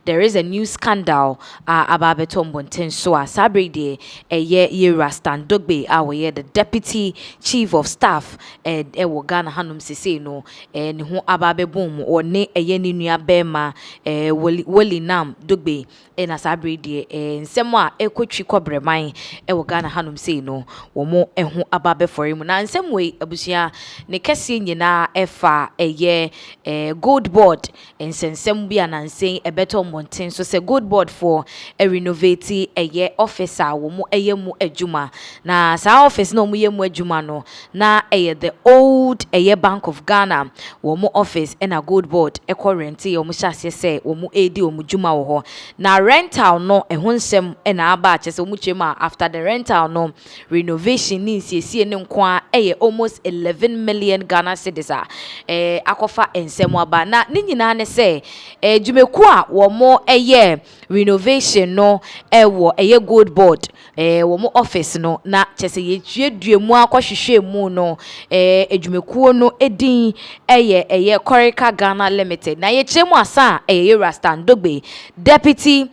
there is a new scandal about Betombonten so Sabre de a year Stan Dogbe our the deputy chief of staff and Ghana Hanum Sise no and who ababe boom or ne a yeni nua bema Woli Nam Dogbe and Sabre de and semwa ekotri kobremai Ghana Hanum say no or more and who ababe for him na in some way abusia ne kesi nyina efa GoldBod and sensem bi anansen a better mountain so say GoldBod for a renovate a year officer wo mu mu adwuma na sa office no mu mu adwuma no na the old Bank of Ghana wo mu office and a GoldBod e currently o mu hyase say wo mu edi o mu dwuma wo ho na rental no ho nsem e na aba chese o mu chema after the rental no renovation ni siesie ne nko a almost 11 million Ghana cedis akofa ensem aba na ni nyina ne say dwumeku a wo mo renovation no wo GoldBod wo mo office no na chese ye duemu akohwehwe mu no dwumeku no edin Korika Ghana Limited na ye chemu asa Rastan Dogbe deputy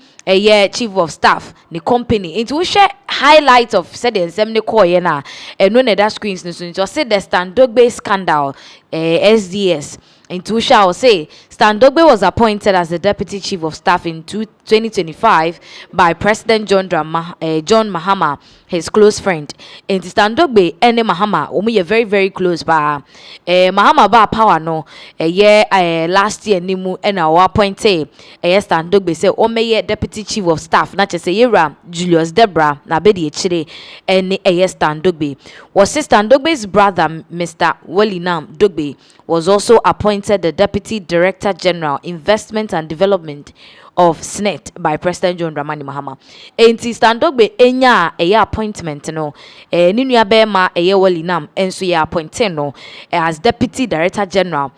chief of staff the company into share highlight of said ensem ne koye na no na that screens no so say the Stan Dogbe scandal SDS into shall say Stan Dogbe was appointed as the deputy chief of staff in 2025 by President John Mahama, his close friend. And Stan Dogbe and Mahama omu very very close ba Mahama ba power no last year nimu and our appointed Stan Dogbe say o deputy chief of staff na che say Yera Julius Debra na bedi echire and Stan Dogbe was Stan Dogbe's brother Mr. Wolinam Dogbe was also appointed the Deputy Director General, Investment and Development of SNET by President John Dramani Mahama. Enti Stan Dogbe enya appointment no ni nua bema Wolinam enso ye appointed no as Deputy Director General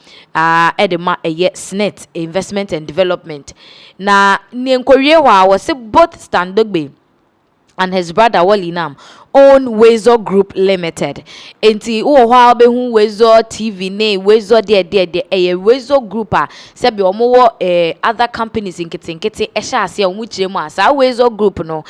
edema SNET, Investment and Development. Na ni enkorie wa was both Stan Dogbe and his brother Wolinam own Wezo Group Limited. Enti uwa behu Wezo TV ne Wezo de Wezo Group sebi omo other companies in kete esha ase omu chiremu asa Wezo Group no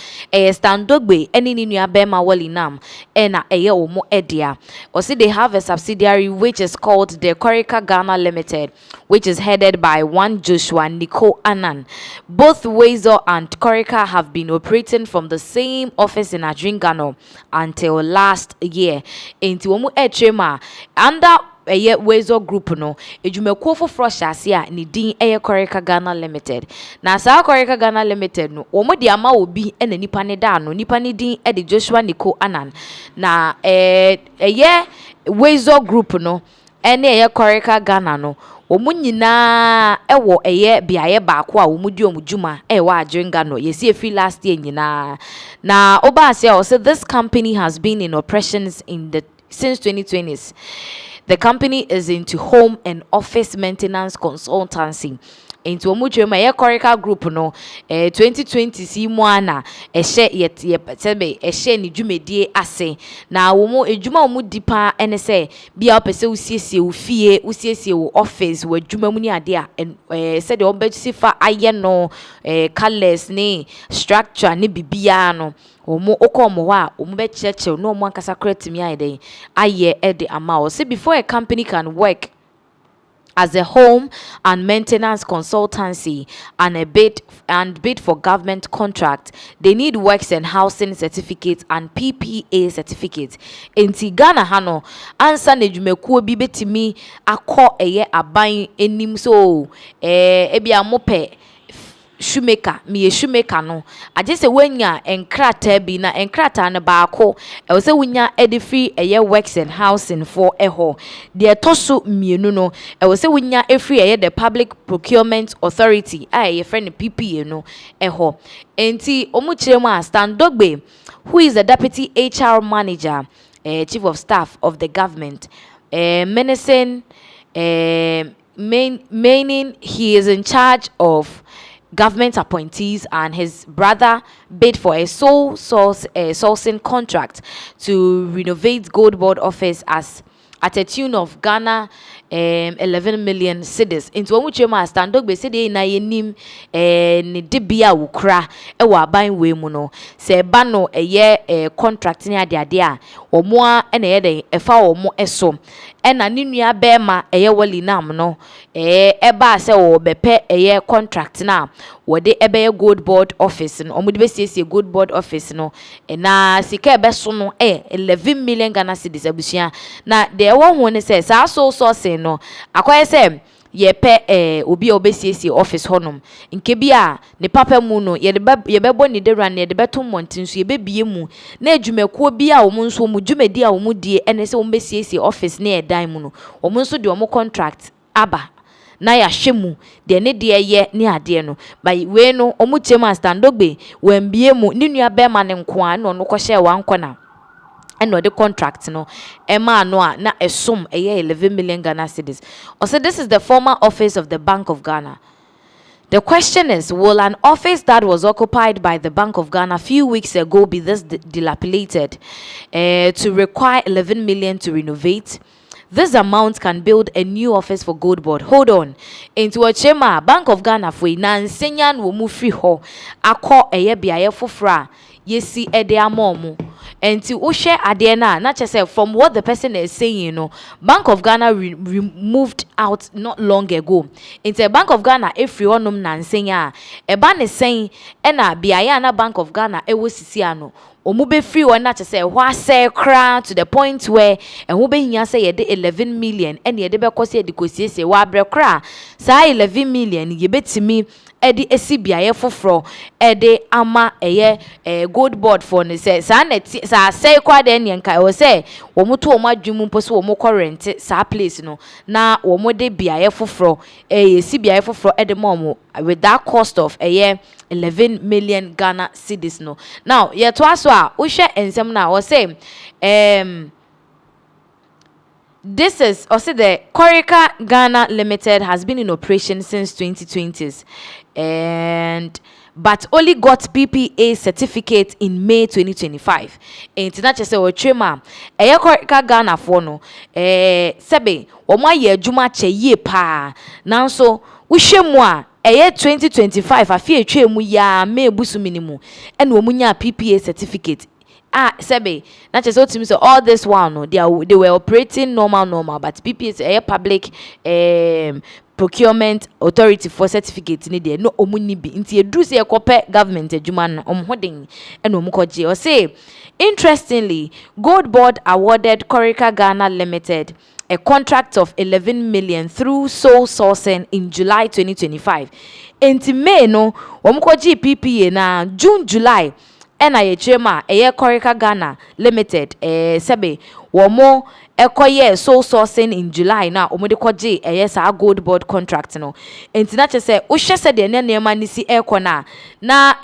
Stan Dogbe eni ni nua bema Wolinam ena omo edia. Osi they have a subsidiary which is called the Korika Ghana Limited, which is headed by one Joshua Nico Anan. Both Wezo and Korika have been operating from the same office in Adringano until last year. Into omu etrema under Wezo Group no ejumekuo foforo hyase a ni din Korika Ghana Limited. Na sa Korika Ghana Limited no omu de ama obi na nipa ne da no nipa ne din de Joshua Nico Anan. Na Wezo Group no ene Korika Ghana no omu nyina ewo biaye baako a omu di omu djuma wa Adrenga no yesi efi last year nyina na oba ase o say this company has been in operations since 2020s. The company is into home and office maintenance consultancy. Into omuchema Korika Group no 2020 si mu ana ehye ni dwumedie ase na wo ejuma omu dipa ene se bia opese usiesie ufie usiesie wo office wo adwuma mu ni ade a se de obesifa aye no colors ni structure ni bibia no omo okomo wa omo be cheche no omo ankasa kratimi ayede aye e de ama o say before a company can work as a home and maintenance consultancy and bid for government contract, they need works and housing certificates and PPA certificates. Enti Ghana hano ansa nejumekuo bi betimi akọ aban enim so ebia mope shoemaker shoemaker no aje se wanya enkrata bi na enkrata ne baako e se wunya edifri works and housing for eho de toso mienu no e se wunya efri the Public Procurement Authority ye friend PPA no eho enti omu chiremu Stan Dogbe, who is the deputy HR manager, chief of staff of the government, meaning he is in charge of government appointees, and his brother bid for a sole sourcing contract to renovate GoldBod office at a tune of Ghana 11 million cedis into omu chema Standogbe say dey na yenim ne debia wukra e wa aban we mu no se ba no contract ni ade a omo a na ye den efa omo eso na ne nua bema wali nam no ba se wo bepe contract na wo de ebe GoldBod office no omo de be siesie GoldBod office no na sika ebe so no 11 million Ghana cedis abusia na de wo ho ne se sa so no akwaye se ye pe obi obesiesie office honum nke bia ne papa mu no ye bebo ni de ran ye de beto montin so ye bebie mu na adwumakuo bia wo nso mu dwumadi a wo die ene se wo besiesie office na edan mu no wo nso de wo contract aba na ya hwemu de ne de ye ne ade no by we no omu chema Standogbe wambie mu ni nua be ma ne nko a no ko hye wankɔ na and the contract no Emma no na esum 11 million Ghana cedis. Also, this is the former office of the Bank of Ghana. The question is, will an office that was occupied by the Bank of Ghana a few weeks ago be this dilapidated to require 11 million to renovate? This amount can build a new office for GoldBod. Hold on. Into a chema Bank of Ghana for na nsenyan wo mu free ho akọ biaye fofra yesi ede amomu. And to Ushe Adena, not just from what the person is saying, Bank of Ghana removed out not long ago. Into a Bank of Ghana, if you want Nansenya, a ban is saying, Ena Biayana Bank of Ghana, was Siciano. Omube free or not to say, why say crown to the point where and who be say 11 million and ye debe kosi edikosi se wa brekra sa 11 million ye betimi edi esibia foforo edi ama GoldBod for ne say sa say kwa de ne nka o say wo moto o madwum mpo so wo mo current sa place no na wo mo de bia foforo esibia foforo edi mom with that cost of 11 million Ghana cedis no. Now, ye to aso a wo hwe ensem na wo say this is also the Corica Ghana Limited has been in operation since 2020s but only got PPA certificate in May 2025. And not just a trema Corica Ghana for no sebe omo ye adwuma che ye pa nanso wo hwe mu a 2025 afie etwe mu ya me busu minimu and wo munya PPA certificate sebe not just what so all this while no they were operating normal but PPA is public procurement authority for certificate ni there no omuni bi nti edu se ekope government adwuma no omhoden and omukoje o say interestingly GoldBod awarded Corica Ghana Limited a contract of 11 million through sole sourcing in July 2025. Enti May no omukoji PPA na July ena ye chema Corica Ghana Limited sebe womo ekoye sole sourcing in July na omode koje sa GoldBod contract no enti na che wo hwe se de ne ma nisi ekona na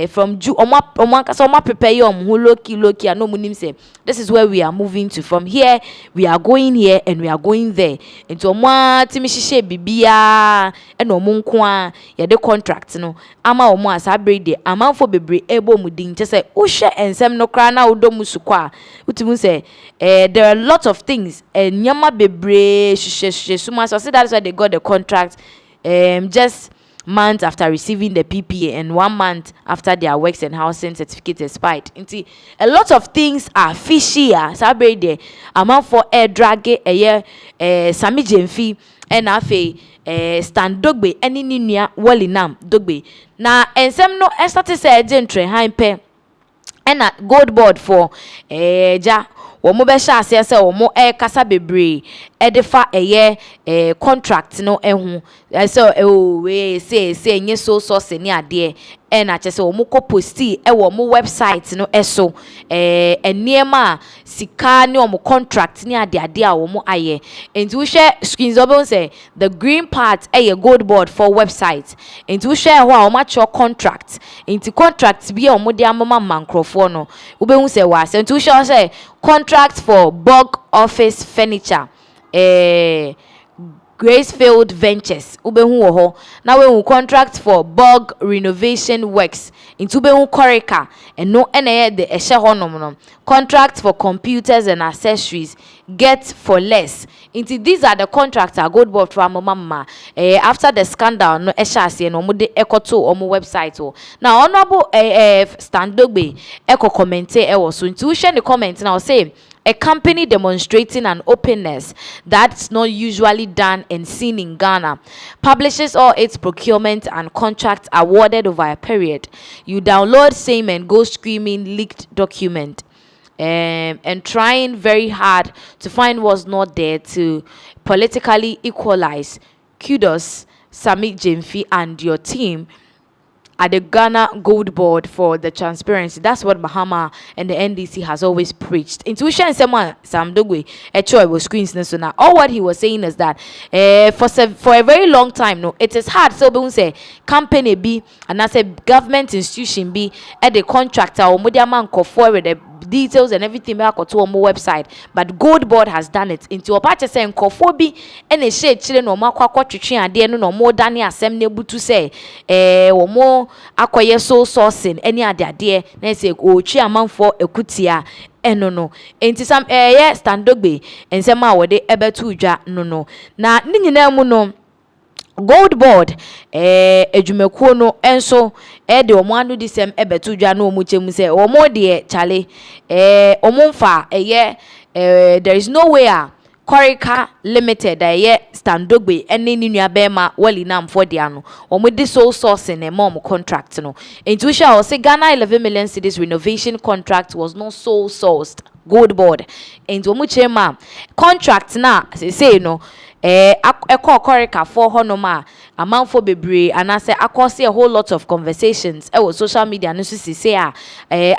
from oma prepare your loki and no munim say this is where we are moving to. From here we are going here and we are going there into omo timi hihye bibia ena omo nko a ye de contract no ama omo asa brede amanfo bebre ebo mudin che say wo hwe ensem no kra na odomu sukwa utimu say there are a lot of things nyama bebre suma so say that's why they got the contract just months after receiving the PPA and 1 month after their works and housing certificate expired. A lot of things are fishy. Sabre de amount for air drag Sammy Gyamfi and afe Standogbe any ninia walinam dogbe na ensem no estati say gentre hype and GoldBod for ja womo be sha ase se womo kasa bebre edefa contract no ehu so we say nye so ni ade na chese womo ko posti womo website no eso eniema sika ni womo contract ni ade a womo aye enti wo share screens obo say the green part GoldBod for website enti wo share ho a womo acho contract enti contract bi a womo de amama mankrofo no wo be hu say wa enti wo share say contract for bulk office furniture Gracefield Ventures ubehu oho na we contract for bog renovation works into ubehu koreka eno ene de ehye honom no contract for computers and accessories get for less into these are the contracts are GoldBod for mama after the scandal no ehye ase no mo de ekoto omo website o now honorable Standogbe eko comment e wo so into share the comment now say a company demonstrating an openness that's not usually done and seen in Ghana publishes all its procurement and contracts awarded over a period. You download same and go screaming leaked document and trying very hard to find what's not there to politically equalize. Kudos, Sammy Gyamfi and your team at the Ghana GoldBod for the transparency. That's what Mahama and the NDC has always preached. Intuition someone Sam Dogwe was screens so now. All what he was saying is that for a very long time, no, it is hard. So we say company B and I say government institution B at the contractor or media man forward the details and everything back to our website, but GoldBod has done it into a patch saying kofobi and a shade children or makwa kwatri and there no more than assembly to say or more acquire soul sourcing any other dear they say oh chairman for a kutia no into some Standogbe and some hour they ebe to ja no na nina muno GoldBod ejumekuo no enso de omo anu disem ebetu dwa na omo chemu se omo de chale omo mfa there is no way Korika Limited Standogbe ene ni nuabema wali na mfo de ano omo de sole source na mom contract no intuition o say Ghana 11 million cedis renovation contract was not sole sourced GoldBod into omo chema contract na say no Korika for honoma amount for bebre and I say akose a whole lot of conversations was social media no say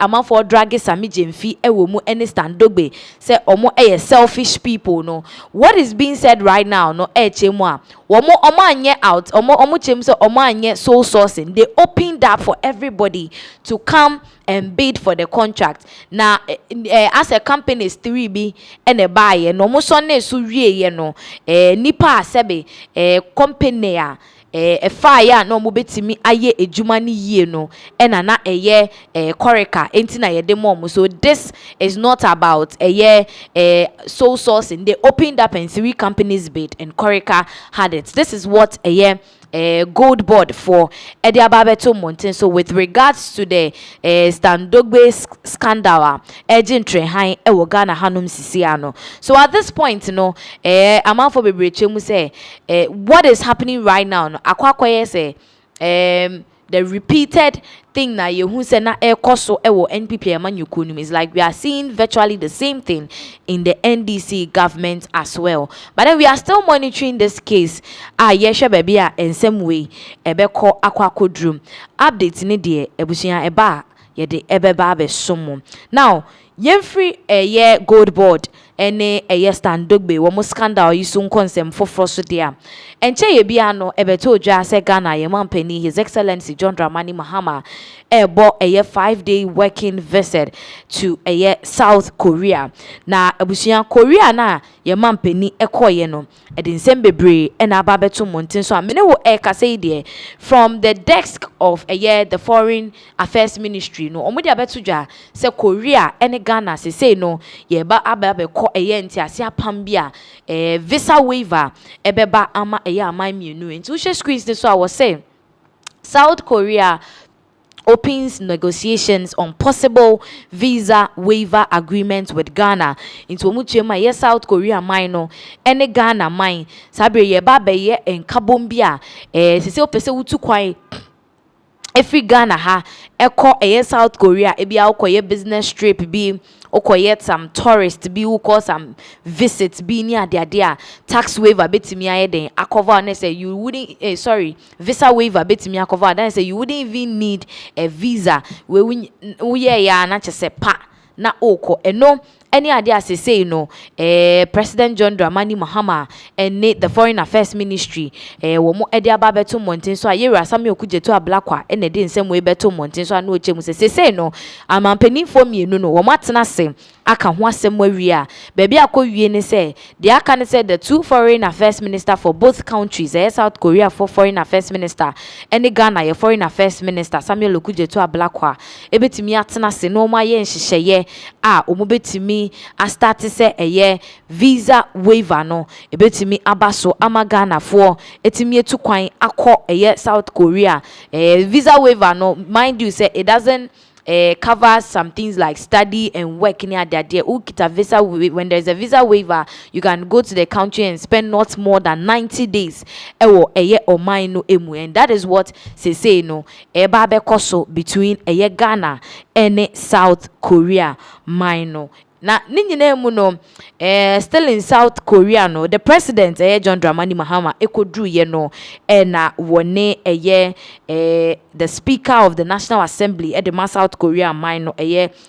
amount for drag Sammy Gyamfi wo mu any Standogbe say omo selfish people no what is being said right now no chemu a omo anye out omo chem so omo anye soul sourcing they opened up for everybody to come and bid for the contract now as a company is 3B and a buyer no mo so na so wie no nipa sebe company a fire no mo betimi aye ejuma ni yie no ena na Korika enti na ye de mom so this is not about sole sourcing they opened up and 3 companies bid and Korika had it. This is what GoldBod for Ediababeto Mountain. So with regards to the Standogbe scandal agent Trehan Ghana Hanum Sisiano. So at this point amount for Bebrechemu say what is happening right now akwakoye say the repeated thing na yehu se na ekoso ewo NPP amanyukunum is like we are seeing virtually the same thing in the NDC government as well. But then we are still monitoring this case. Yesha baby in some way ebeko akwakodrum update ni de ebusia eba ye de ebeba be somo. Now Yemfree GoldBod ene Standogbe wo scandal yisun konsem for so dia enche ye bia no ebeto dwa se Ghana ye mampani His Excellency John Dramani Mahama ebo 5-day working visit to South Korea na abusia Korea na ye mampani ekoye no edin sembebre ena ababeto montin so amene wo kase de from the desk of the Foreign Affairs Ministry no omudi abeto dwa se Korea ene Ghana se say no ye ba ababeko enti ase apam bia visa waiver ebeba ama amai mienu enti wo share screens this so I was saying South Korea opens negotiations on possible visa waiver agreements with Ghana into omuchema South Korea mine ene Ghana mine sabre ye ba be ye enkabombia se opese wutu kwan every Ghana ha eko South Korea ebia okoye business trip bi okoye some tourist bi uko some visits bi ni ade tax waiver betimi ayeden akover na say you wouldn't visa waiver betimi akover then say you wouldn't even need a visa we ya na chese pa na oko eno any idea say no President John Dramani Mahama and the Foreign Affairs Ministry wo mo ede aba beto monten so ayera Sammy okujeto ablakwa and dey nsem we beto monten so anu ochemu say no amampani for mienu no wo matena se aka ho asem awie a baby akɔwie ne say the aka ne say the two foreign affairs minister for both countries South Korea for foreign affairs minister and Ghana your foreign affairs minister Samuel Okujeto Ablakwa ebetimi atena se no ma ye nhyehyeye a omobetimi a start say eye visa waiver no ebetimi abaso ama Ghana for etimi etu kwan akọ eye South Korea visa waiver no mind you say it doesn't cover some things like study and work near there. Visa when there's a visa waiver, you can go to the country and spend not more than 90 days. Or mine no emu, and that is what say no. Eba koso between Ghana and South Korea mine. Na ninyine mu no still in South Korea no the president John Dramani Mahama ekodru ye no na wone the speaker of the National Assembly at the South Korea mine no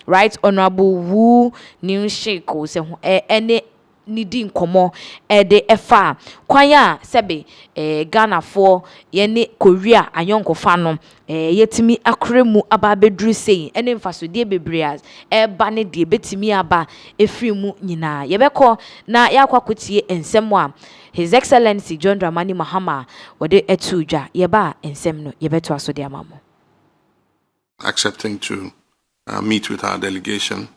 Right Honorable Woo New Sheko se ene nidi nkomo de efa kwanya sebe Ghana for ye Korea anyonkofa no yetimi akremu aba bedru sei ene mfasodie bebre ba ne de betimi aba efrimu nyina yebekọ na yakwakotie ensem a His Excellency John Dramani Mahama wode etudwa yeba ensem no yebeto asode amamo accepting to meet with our delegation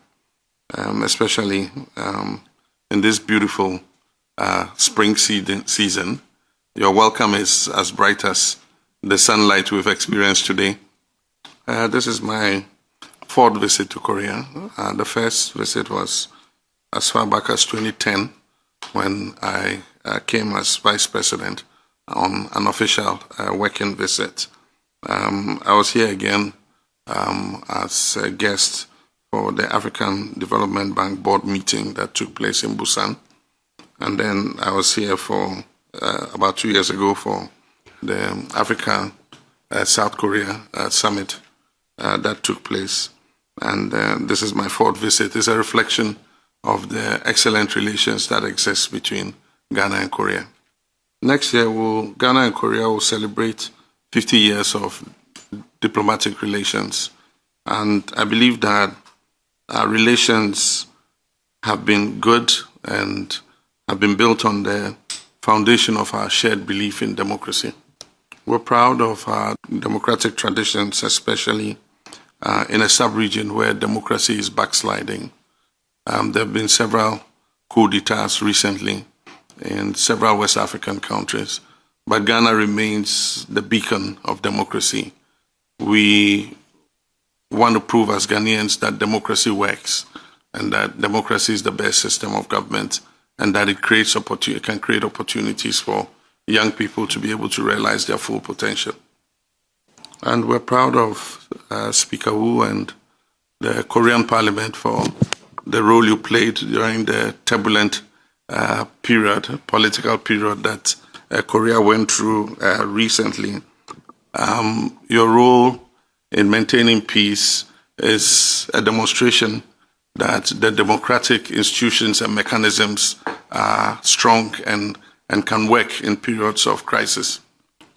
especially in this beautiful spring season. Your welcome is as bright as the sunlight we've experienced today. This is my fourth visit to Korea. The first visit was as far back as 2010 when I came as vice president on an official working visit. I was here again as a guest for the African Development Bank board meeting that took place in Busan. And then I was here for about 2 years ago for the Africa South Korea summit that took place. And this is my fourth visit. It's a reflection of the excellent relations that exist between Ghana and Korea. Next year, Ghana and Korea will celebrate 50 years of diplomatic relations. And I believe that our relations have been good and have been built on the foundation of our shared belief in democracy. We're proud of our democratic traditions, especially in a sub-region where democracy is backsliding. There have been several coups d'etats recently in several West African countries, but Ghana remains the beacon of democracy. We want to prove as Ghanaians that democracy works and that democracy is the best system of government and that it can create opportunities for young people to be able to realize their full potential. And we're proud of Speaker Woo and the Korean Parliament for the role you played during the turbulent political period that Korea went through recently. Your role in maintaining peace is a demonstration that the democratic institutions and mechanisms are strong and can work in periods of crisis.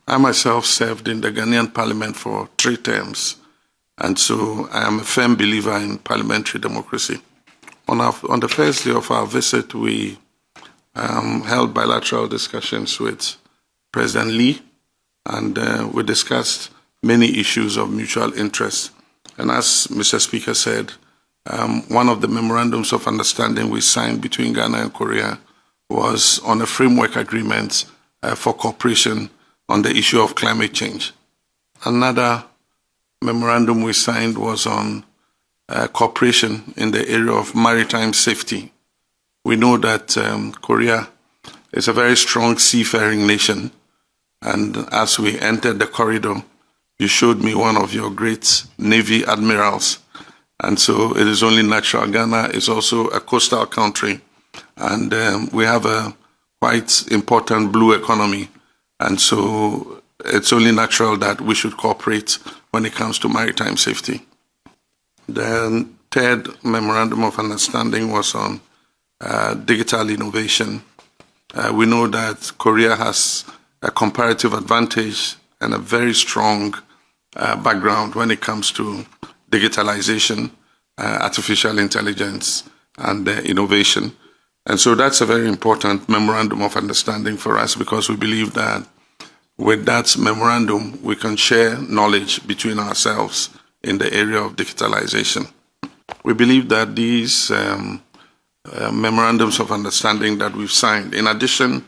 I myself served in the Ghanaian parliament for 3 terms, and so I am a firm believer in parliamentary democracy. On the first day of our visit, we held bilateral discussions with President Lee, and we discussed many issues of mutual interest. And as Mr. Speaker said, one of the memorandums of understanding we signed between Ghana and Korea was on a framework agreement for cooperation on the issue of climate change. Another memorandum we signed was on cooperation in the area of maritime safety. We know that Korea is a very strong seafaring nation, and as we entered the corridor, you showed me one of your great Navy admirals. And so it is only natural. Ghana is also a coastal country, and we have a quite important blue economy. And so it's only natural that we should cooperate when it comes to maritime safety. The third memorandum of understanding was on digital innovation. We know that Korea has a comparative advantage and a very strong background when it comes to digitalization, artificial intelligence, and innovation. And so that's a very important memorandum of understanding for us, because we believe that with that memorandum, we can share knowledge between ourselves in the area of digitalization. We believe that these memorandums of understanding that we've signed, in addition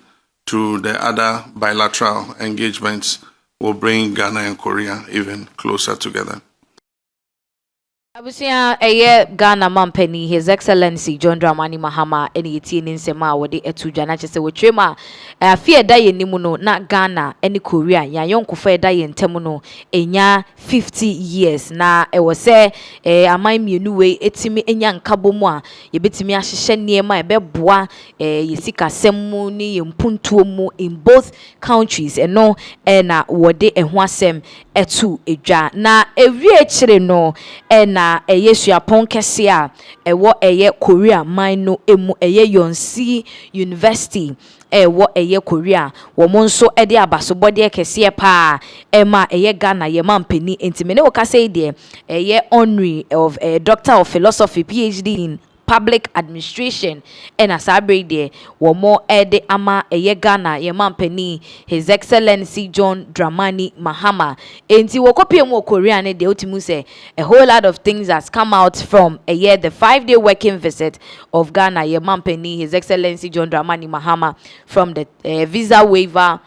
to the other bilateral engagements, will bring Ghana and Korea even closer together. Abusia Ghana Mampeni, His Excellency John Dramani Mahama, any 18 in Sema, what the Etujana Chese Trema, fear die nimuno, not Ghana, any Korea, ya young kufe die in Temuno, enya 50 years. Na was say, amai mi nuwe, etimi enyan kabomwa, ye betimi ashishe niema, ebe boa, yesika semuni, yempuntuomu in both countries, and no, na wode ehwasem etu eja. Na evie chire no, na Yesu apon kese a ewo Korea man emu Yonsei University ewo Korea wo nso de abasobode kese pa ema Ghana ye mampeni entimene wo kase de honorary of Doctor of Philosophy PhD in Public Administration and asabre de wo mo ede ama Ghana ye mampeni His Excellency John Dramani Mahama enti wo kopie mu Korea ne de otimu say a whole lot of things has come out from the 5-day working visit of Ghana ye mampeni His Excellency John Dramani Mahama, from the visa waiver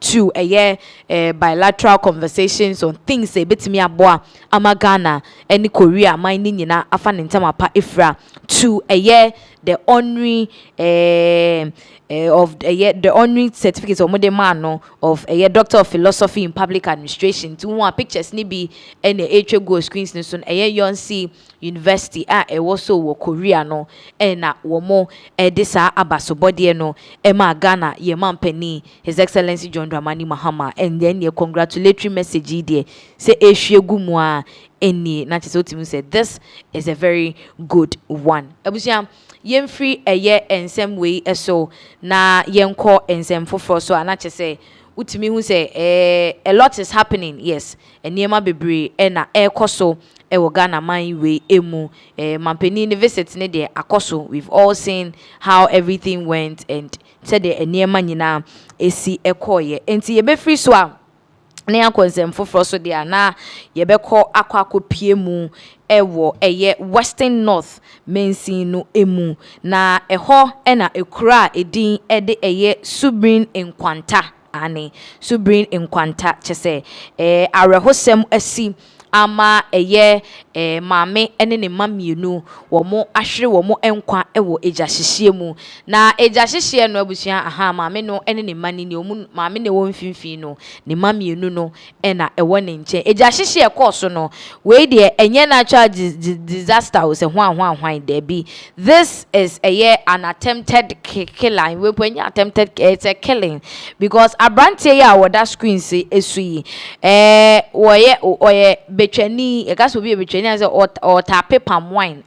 to bilateral conversations on things betimi aboa ama Ghana and Korea mining nyina afa ntama pa ifra to the honorary of the honorary certificate of modern man of Doctor of Philosophy in Public Administration. To one pictures ni bi and the go screens ni so Yonsei University also wo Korea no na wo mo sa abasobode no ma Ghana ye mampeni His Excellency John Dramani Mahama, and then your congratulatory message there say ehwe mu a eni na chese otimu say this is a very good one. Abusia yemfri ensem we so na yenko ensem foforo so anache say utimi hu say a lot is happening, yes, eniema bebre na ekoso ewo Ghana man we emu mampeni university ne de akoso. We've all seen how everything went, and said the eniema nyina esi ekoye enti yebefri so a na yakonsem foforo so de na yebekọ akọ mu ewo Western North mensinu emu na eho na ekura edin ede Subrin Nkwanta ani Subrin Nkwanta chese arehosem asi ama maame ene ne mamienu wo mo ahwere wo mo enkwa ewo ejahyehyie mu na ejahyehyie no abusia maame no ene ne mani ne omu maame ne wo mfimfin no ne mamienu no na ewo ne nche ejahyehyie course no we de enye natural disaster wo se hwan there be. This is an attempted killing. We when attempted it's a killing because abrante ya wo that screen say esu oye betwani egas will be a betwani as or tape palm wine.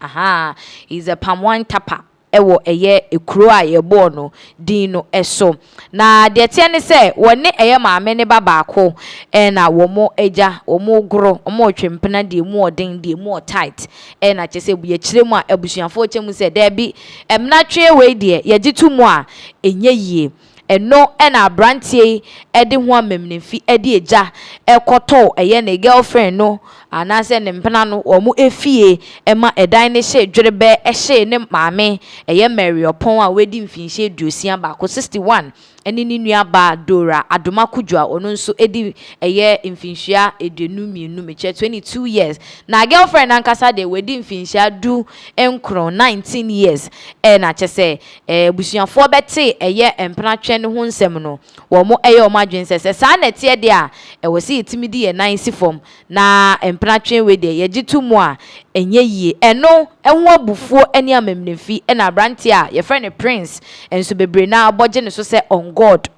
He's a palm wine tapper. Ewo ekuro a yebo no dino eso na de tie ne se woni maame ne baba ko na womo eja womo gro womo twempena de mu odin de mu tight na chese bu ye kire mu a abusuafo chemu se da bi emna twe we de ye gitumu a enye yie eno na abrantie ede ho amemnefi ede eja ekoto ne girlfriend no anase ne mpena no omu efie ema edan ne hye dwerebe hye ne maame Mary opon a wedi mfinhye duosia ba ko 61 eni ni nua ba Dora Adoma Kudwa ono nso edi mfinhya edenu mienu meche 22 years na girlfriend ankasa de wedi mfinhya du enkro 19 years na chese busuafo bete empena twe ne ho nsem no wo mo omadwen sese sa na tie de a wosi itimidi ye 9 form na empena twe we de ye gitumu a enye yie eno enwo abufuo eni amemnefi na abranti a ye friend Prince enso bebre na aboje ne so se on God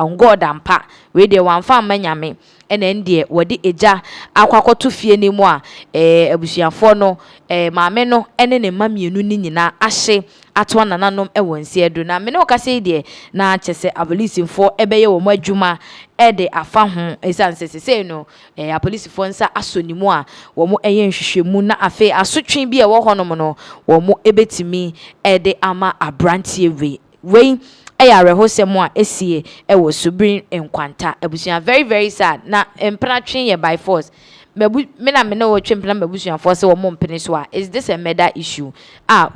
ampa we de wan fa manyame ene ndie wodi eja akwakoto fie ne mu a abusuafo no maame no ene ne mamienu ni nyina ahye atwa nananom wonsi edu na me ne okase de na kyese apolisimfo ebeye wo adwuma de afa ho esanse sese no apolisimfo nsa asonimu a wo mo nhwehwemu na afa asotwe bi e wo honom no wo mo ebetimi de ama abrantie we ayarehosem a esie wo subrin enkwanta abusuan very very sad na empratwe ye by force me na wo twempena mabusuanfo se wo mo mpene so a is this a murder issue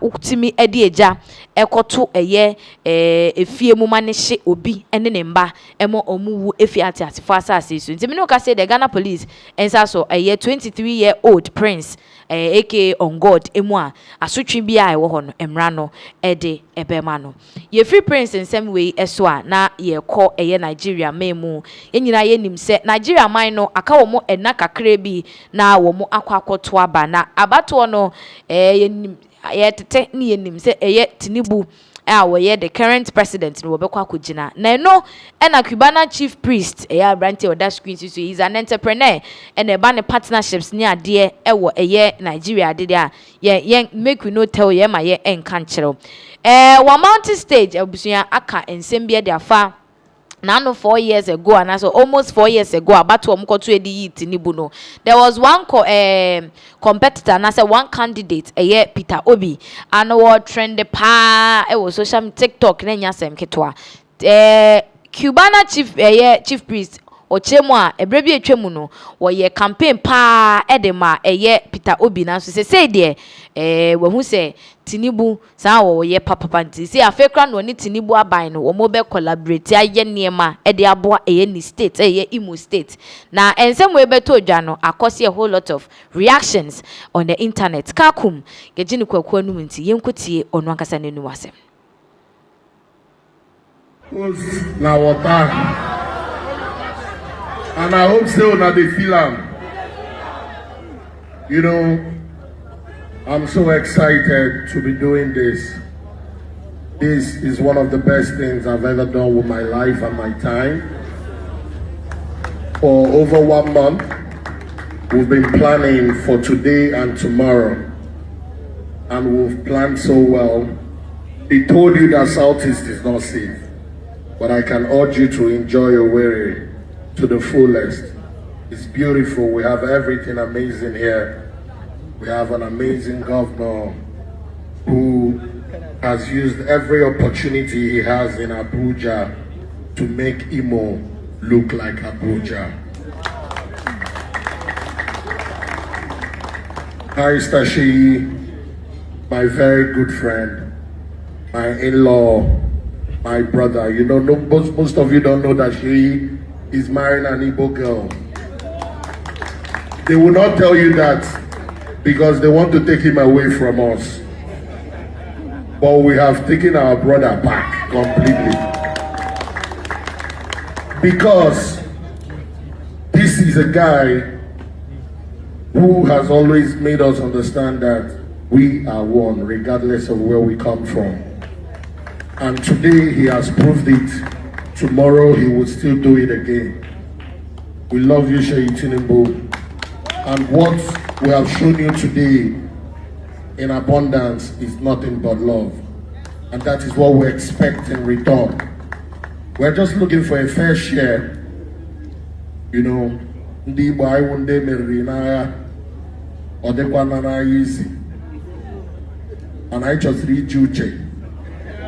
ukutimi edi eja ekoto efie mu ma ne hye obi ene ne mba emo omuwu efie atiatifo asase so nti me no ka say the Ghana police ensa so 23-year-old prince aka on God emu a asotwe bia ewo ho no emra no ede ebema no ye free prince nsem we eso a na ye kɔ Nigeria memu enyina ye nim se Nigeria man no aka wo mo ena kakra bi na wo mo akwakoto aba na abato no ye nim ye tete ni ye nim se Tinubu we the current president no wobekwa kugina na no na Cubana chief priest Brante oda screen so he's an entrepreneur and e ba ne partnerships ni ade wo Nigeria ade a ye make we no tell ye ma ye enka nkyerɛw one mountain stage abusuan aka ensem bia de afa now no 4 years ago and so almost 4 years ago about to omko edi Tinubu no there was one competitor and I said one candidate Peter Obi and what trend pa it was social TikTok na nyasem ketwa Cubana chief priest ochemu a ebrebi etwemu no wo ye campaign pa edema Peter Obi na so say de we hu say Tinubu sa wo ye papa nti say afekra no ni Tinubu aban no wo mo be collaborate aye niema de aboa ni state Imo state na ensem we beto odwa no akose a whole lot of reactions on the internet kakum gejini kwaku anum nti yenkotie onu ankasa nenu asem na water. And I hope so that they feel you know, I'm so excited to be doing this. This is one of the best things I've ever done with my life and my time. For over 1 month, we've been planning for today and tomorrow. And we've planned so well. They told you that Southeast is not safe. But I can urge you to enjoy your way to the fullest. It's beautiful. We have everything amazing here. We have an amazing governor who has used every opportunity he has in Abuja to make Imo look like Abuja. Hi, Stashi, my very good friend, my in-law, my brother. You know, most of you don't know that she is marrying an Igbo girl. They will not tell you that because they want to take him away from us. But we have taken our brother back completely. Because this is a guy who has always made us understand that we are one, regardless of where we come from. And today he has proved it. Tomorrow he will still do it again. We love you, Sheyi Tinubu. And what we have shown you today in abundance is nothing but love. And that is what we expect in return. We're just looking for a fair share. You know, ndi Igbo I one day merina or the kwanana easy. And I just read you check.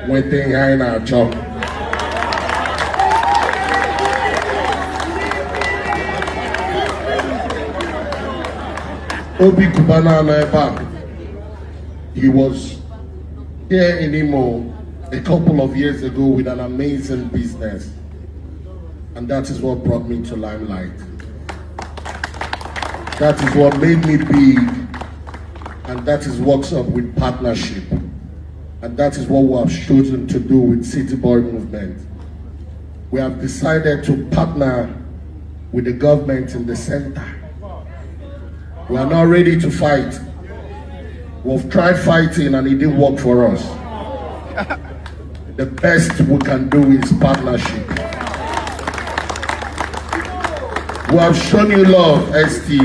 When they are in our job. Obi Cubana Naiba, he was here in Imo a couple of years ago with an amazing business. And that is what brought me to limelight. That is what made me big. And that is what's up with partnership. And that is what we have chosen to do with City Boy Movement. We have decided to partner with the government in the center. We are not ready to fight. We've tried fighting and it didn't work for us. The best we can do is partnership. We have shown you love, ST.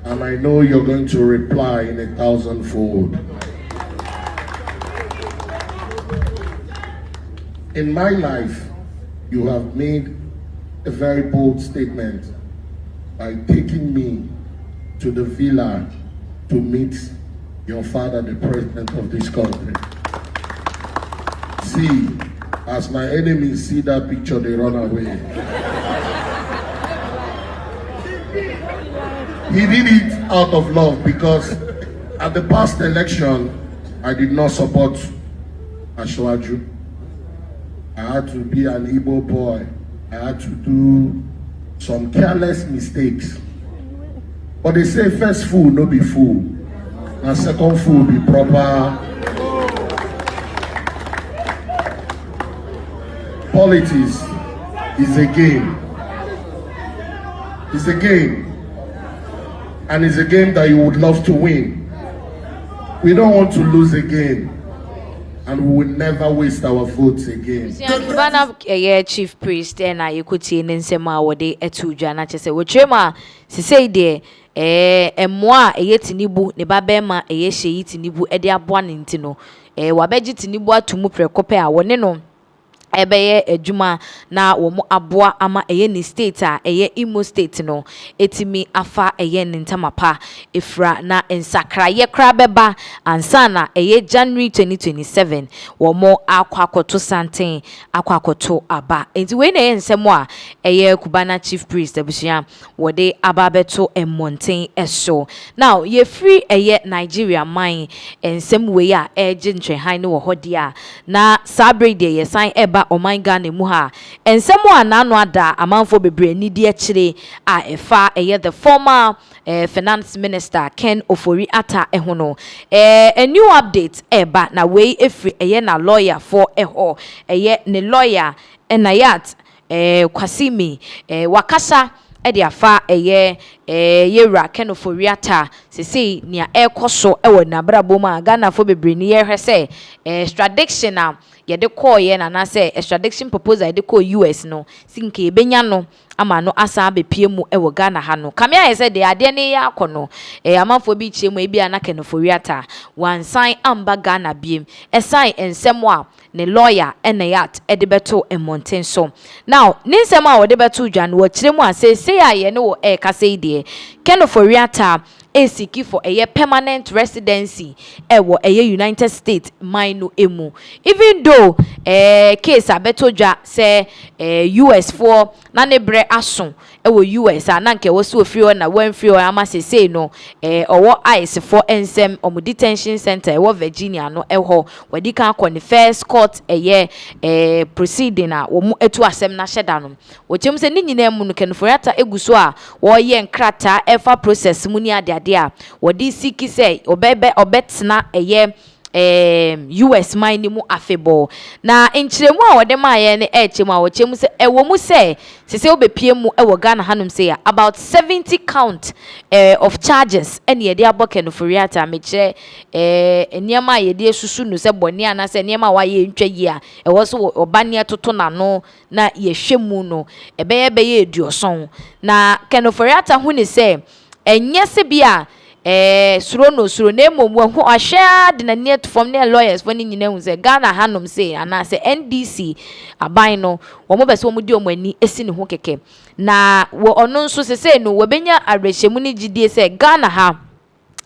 And I know you're going to reply in 1,000-fold. In my life, you have made a very bold statement by taking me to the villa to meet your father, the president of this country. See, as my enemies see that picture, they run away. He did it out of love because at the past election, I did not support Ashwaju. I had to be an Igbo boy. I had to do some careless mistakes. But they say first fool, no be fool. And second fool be proper. Politics is a game. It's a game. And it's a game that you would love to win. We don't want to lose again. And we will never waste our votes again. Chief priest and I could see in Sema or day at two Janacha say, which Rema, say there, moi, a yet nibu, nebabema, a yeshi eat nibu, edia one intino, wabejit nibu to mupre copia, one no. Ebeye ejuma na womo aboa ama eye ni state a eye Imo state no etimi afa eye ntamapa efra na ensakra ye kra beba ansa na eye January 2027 womo akwakoto santen akwakoto aba enti we na ensemo a eye Kubana chief priest abusia wode ababeto emmonten eso now ye free eye Nigeria mine ensem we a eje ntwenhan ne wo hodia na sabre de ye san eba oman Ghana mu ha ensemo anano ada amanfo bebre ni de akire a efa eye the former finance minister Ken Ofori-Atta ehono a new update eba na we efri eye na lawyer for eho eye ne lawyer enayat Kwasimi wakasa edi afa eye yewra Ken Ofori-Atta sisi nia ekoso ewo na brabo ma Ghana fo bebre ni ye hwese extradition na yede call ye na say extradition proposal yede call US no sinke ebenya no ama no asa bepie mu ewo Ghana ha no kamia ye say de ade ne ya akono amanfo bi chie mu ebia na Ken Ofori-Atta wan sign amba Ghana biem sign ensemo a ne lawyer enayat edebeto emmonten so now ne nsemo a wode beto dwa no wo kire mu a say aye ne wo kase de Ken Ofori-Atta seeking for a permanent residency ewo United States mine emu even though case abetoja say US for na nebre aso ewo US ananke wo so free na wan free ama say no owo ice for ensem omo detention center ewo Virginia no eho wadi kan akọ ne first court proceeding a wo mu etu asem na hyeda no wo chem se ni nyina mu no Ken Ofori-Atta eguso a wo ye nkrata efa process mu ni ade a wodi siki say obetna eye US mine mu afebo na enchiremu a wode ma ye ne echemu a wochemu se ewo mu se obepie mu ewo Ghana hanum say about 70 count of charges ene ye de abo Ken Ofori-Atta mekire eniema ye de susu no se boni ana se eniema wa ye ntwa yi a ewo so obane toto na no na ye hwemu no ebeye eduoson na Ken Ofori-Atta hu ni se enye se bia suro na emu hu ahwa de na net from ne lawyers for ni nyina hu se Ghana hanom say ana se NDC aban no wo mo bese wo mo di o mo ani esi ne ho keke na wo ono nso se no wo benya arehemu ni gidie se Ghana ha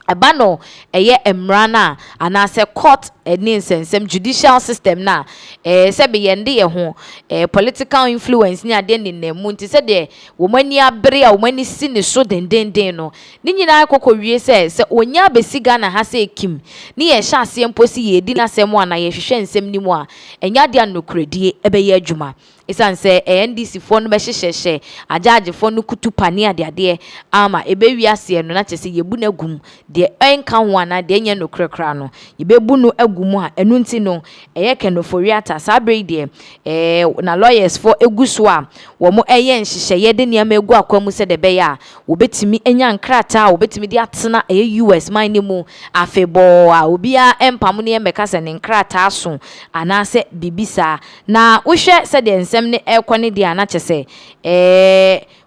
eba no eye emra na ana se court ni nsensem judicial system na se be yende ye ho political influence ni ade ni nemu nti se de wo mani abre a wo mani si ne so dendenden no ni nyina kokowie se onya besi Ghana ha se kim ni ye hya ase mposi ye di na sem ana ye hwehwe nsem ni mu a enya de anokredie ebe ye adwuma isan se NDC fo no be hyehye ajaje fo no kutu pani ade ama ebe wi ase no na chese ye bu na gum de enka ho ana de nya nokrekra no ye be bu no agumu a enu nti no eye Ken Ofori-Atta sabre de na lawyers for eguso a wo mo eye nhihye ye de niam egu akwamu se de be ya wo betimi enya nkrata wo betimi de atena US mine mu afebo a obi a empam ne emeka se ne nkrata aso ana se bibisa na wo hwe se de nsem ne ekone de ana chese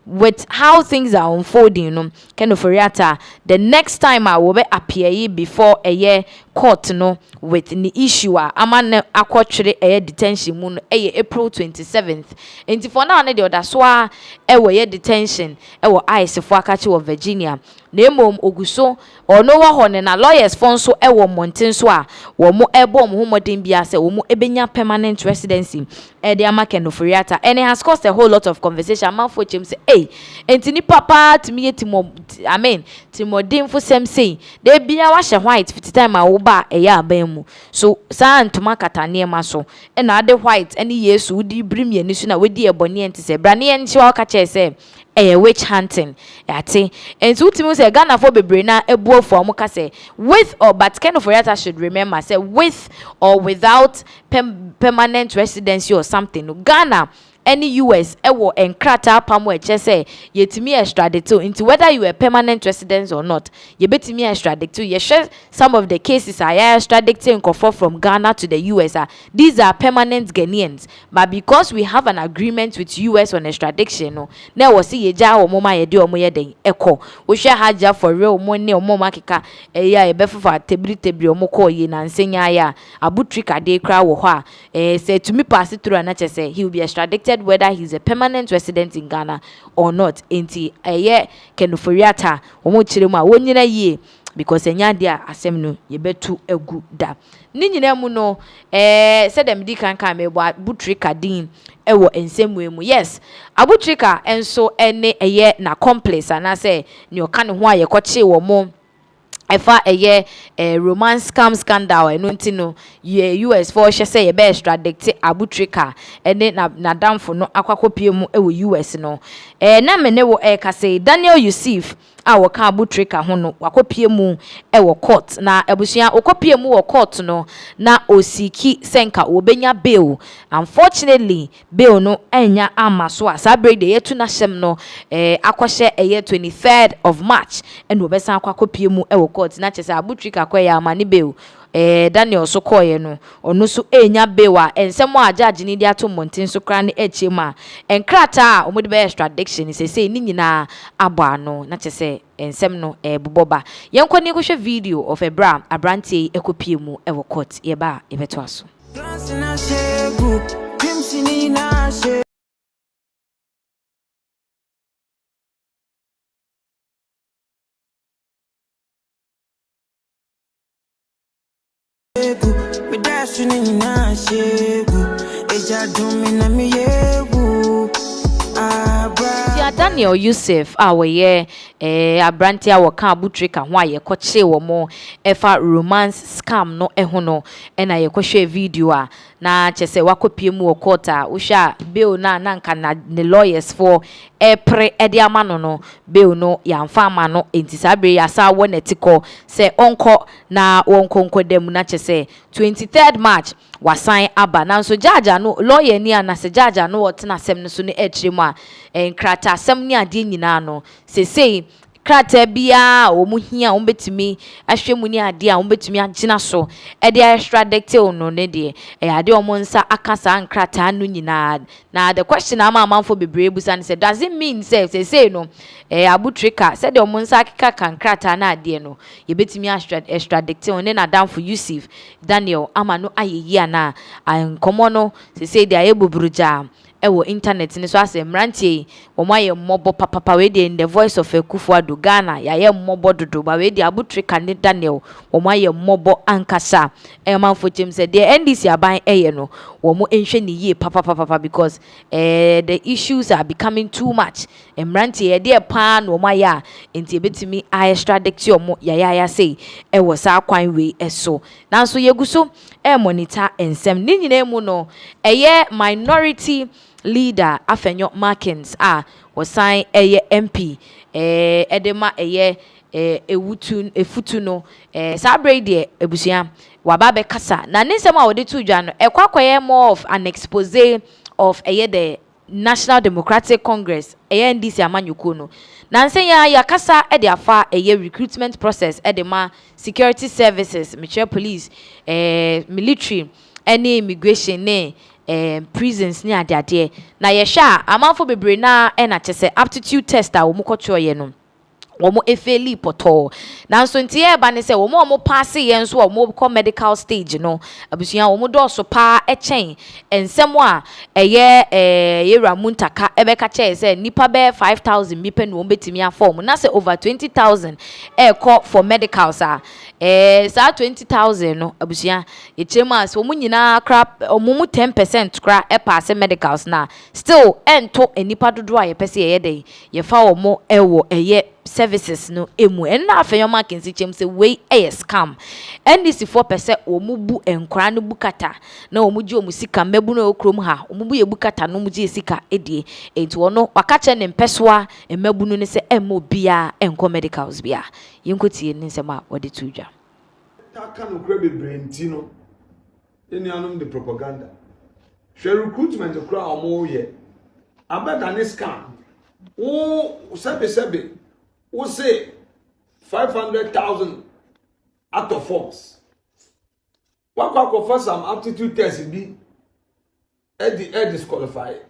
with how things are unfolding, kind of reata, the next time I will be appear before a year court with the issue amane akwotwere detention mu April 27th. Enti for now the other swa ye detention ice for akachi of Virginia. Nemom oguso or no one na lawyers fonso monten so a wo mo ebo mo homoden bia se wo mo ebenya permanent residency de amake no furiata, and it has caused a whole lot of conversation. Man for him say enti ni papa to me timo amen timodin for sem say they bia wa hye white 50 time a wo ba aban mu so sa antoma katane ma so e na ade white any yesu di brim ye ni so na wedi ebone enti se brane ye nchi wa ka che se witch hunting yate and so ultimately say Ghana for bebre na ebuo for mo ka say with or but kind of reata should remember say with or without permanent residency or something. Ghana any US ewo enkrata pamo eche say yetimi extradite into whether you are permanent resident or not, ye betimi extradite. Ye share some of the cases are extraditing from Ghana to the US. These are permanent Ghanaians, but because we have an agreement with US on extradition, now we see yeja o moma ye de o mo ye den eko we share haja for real money o moma keka ya ebefu for tebri o mo ko ye na nsenya ya abutrika de kra wo ho say to me pass it through and say he will be extradited whether he's a permanent resident in Ghana or not. Enti kenuforiata omo chiremu a wonyina yie because enya dia asem no ye betu egu da ni nyina mu no said dem di kan me butrika din ewo ensemwe mu. Yes, abutrika enso ene na complex ana say ni oka ne ho aye koche wo mo efa romance scandal eno ntino US for hye say ye be extradite abutrika ene na damfo no akwakopie mu ewo US no na mene wo ka say Daniel Yusuf a wo ka abutrika ho no wakopie mu ewo court na ebusia okopie mu wo court no na osiki senka obenya bail. Unfortunately bail no enya amaso asabre de yetu na hyem no akwahye 23rd of March ene obesa akwakopie mu ewo court na chese abutrika kwa ya amani bail. Daniel so koye no onu so enya bewa ensemo ajaji ni dia to monten so kra ne echema enkrata omode be extradition say ni nyina aba no na chese ensem no boboba yenkoni ko hwe video of abrantie ekopie mu ewo court ye ba ebeto aso. Daniel Yusuf aweye abranti awoka abutrika ho aye koche wo mo efa romance scam no eho no na ye kohwe video a na chese wakopie mu okota wo hwa bail na nka na the lawyers for epre ede amano no bail no yamfa amano enti sabre ya sa wonetiko se onko na wonkonko dem na chese 23rd March wasan aba na so jaja no lawyer ni ana se jaja no wotena sem no so ne etremu a enkrata asem ni ade nyina no se krata bia omuhia ombetimi ahwemu ni ade a ombetimi agina so e de extradite no ne de ade omonsa akasa nkrata no nyina na the question amanfo bebre busa ne say does it mean say no abutrika said the omonsa akika kankrata na ade no ye betimi extradite on na damfo Yusuf Daniel amano ayeyi na ankomo no say they ayebobruja ewo internet ni so ase mrantie omaye mmobo papa we dey in the voice of Ekufuado Ghana ya ye mmobo dodo ba we dey abutrika ni Daniel omaye mmobo ankasa manfo chem say the NDC aban no wo mo enhwe ni ye papa because the issues are becoming too much mrantie ye dey pa no omaya enti ebetimi extradite omo ya say ewo sa kwan we eso nanso yeguso monitor ensem ni nyina mu no minority leader Afenyo Markins was sign MP edema efutu no sabre de ebusia wababe kasa na nsem a wode tu dwa no ekwakoye more of an expose of the National Democratic Congress NDC amanyuko no na nsen ya kasa de afa recruitment process edema security services, military police military any immigration ne prisons ni ade na ye hwa amanfo bebre na e na chese aptitude test a wo mukotro ye no womo efeli poto nanso ntie ba ne se womo pass ye nso womo ko medical stage no abusuan womo do so pa echen ensemo a eye yera muntaka ebeka che se nipa be 5000 mipe no betimi afom na se over 20000 call for medicals sa 20000 no abusuan ye chema so womo nyina crap womo 10% kra pass medicals na still ento enipa dodo a ye pese ye dey ye fa womo ewo eye services no emu en na afenyo makensi chem se we scam ndc 4% omubu enkra no bukata na omuji omusika mebu no okrom ha omubu ye bukata no muji esika edie enti wono wakache ne mpesoa emebu no ne se emo bia enko medicals bia yenkotie ne nsema wode tudwa taka no kra bebrenti no eni anum de propaganda she recruitment kra omo ye abeda ne scam wo sebe we say 500,000 out of forms. What can some aptitude test be? Disqualified.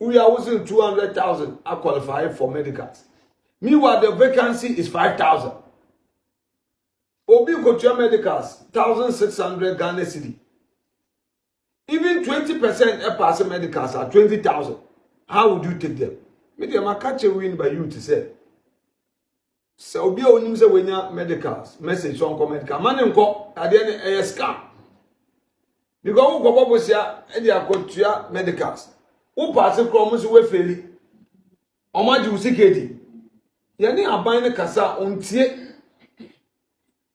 We are using 200,000 are qualified for medicals. Meanwhile, the vacancy is 5,000. Obi go to medicals 1,600 Ghana cedi. Even 20% pass medicals are 20,000. How would you take them? Maybe I'm catch a win by you to say. So obi onim se wenya medicals message on medical man nko ade ne scam because wo gobo bosia e dia kotua medicals wo pass krom so we feli omaji usikedi ye ni aban ne kasa ontie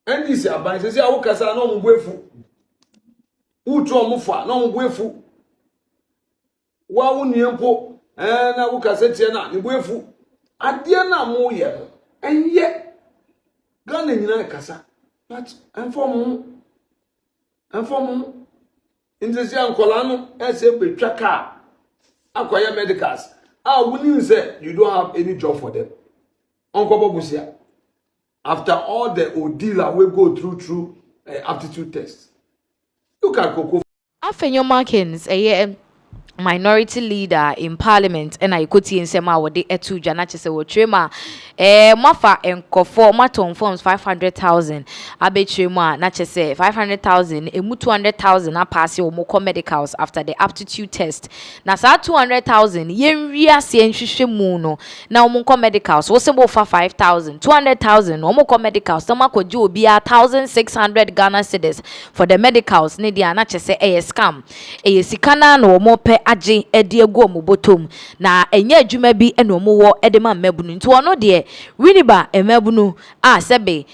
endi se aban se wo kasa na ombu efu utu omufa na ombu efu wa wo niempo na wo kasa tie na ni bu efu ade na mo ye and yet, Ghana nyina kasa, but inform in the young colano, as a big tracker, acquire medicals. Wouldn't say you don't have any job for them. Uncle Bobusia, after all the ordeal we go through aptitude tests, you can go. Afenyo Markins, minority leader in parliament and I could see in sema wode etu janache se wotrema mafa enkofo maton forms 500,000 abetrema na chese 500,000 emu 200,000 na pass o mo medicals after the aptitude test na sa 200,000 yenwi ase enhwehwe mu no na o mo medicals wo se bo fa 5,000 200,000 o mo medicals so makoje obi 1,600 Ghana cedis for the medicals ne dia na chese scam sikana na o mo pe age edi egu omo botom na enye adwuma bi eno mo wo edema mmabunu nti ono de winiba emabunu sebe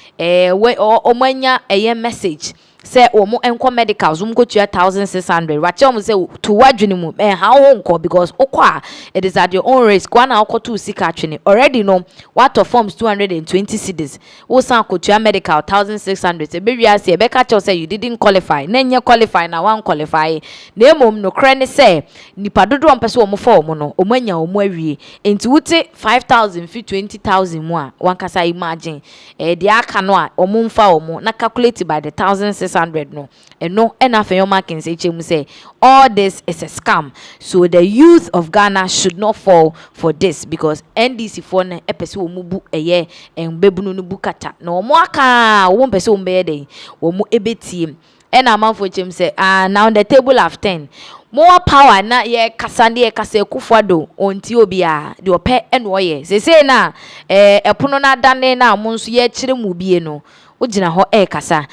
omanya message say omo enko medicals go to 1,600 wache omo say to wadwene mu ha ho nko because okwa it is at your own risk one akọ to sika atwene already no what of forms 220 cedis wo san akọ medical 1,600 say be wiase e be ka say you didn't qualify na nye qualify na one qualify na emom no kra ne say nipa dodo ompese omo fa omo no omo anya omo awie enti wuti 5,000 fi 20,000 mu a one kasa imagine de aka no a omo mfa omo na calculate by the 1,600 no no enough your markings say all this is a scam so the youth of Ghana should not fall for this because NDC for na epese omubu eye enbebunu no bukata na omo aka wo mpese ombe dey omo ebetie ena manfo chem say now the table of 10 more power na ye kasande ye kasa ekufuado onti obia de ope eno ye say na epono na dane na mo nso ye kire mu bie no ugina ho kasa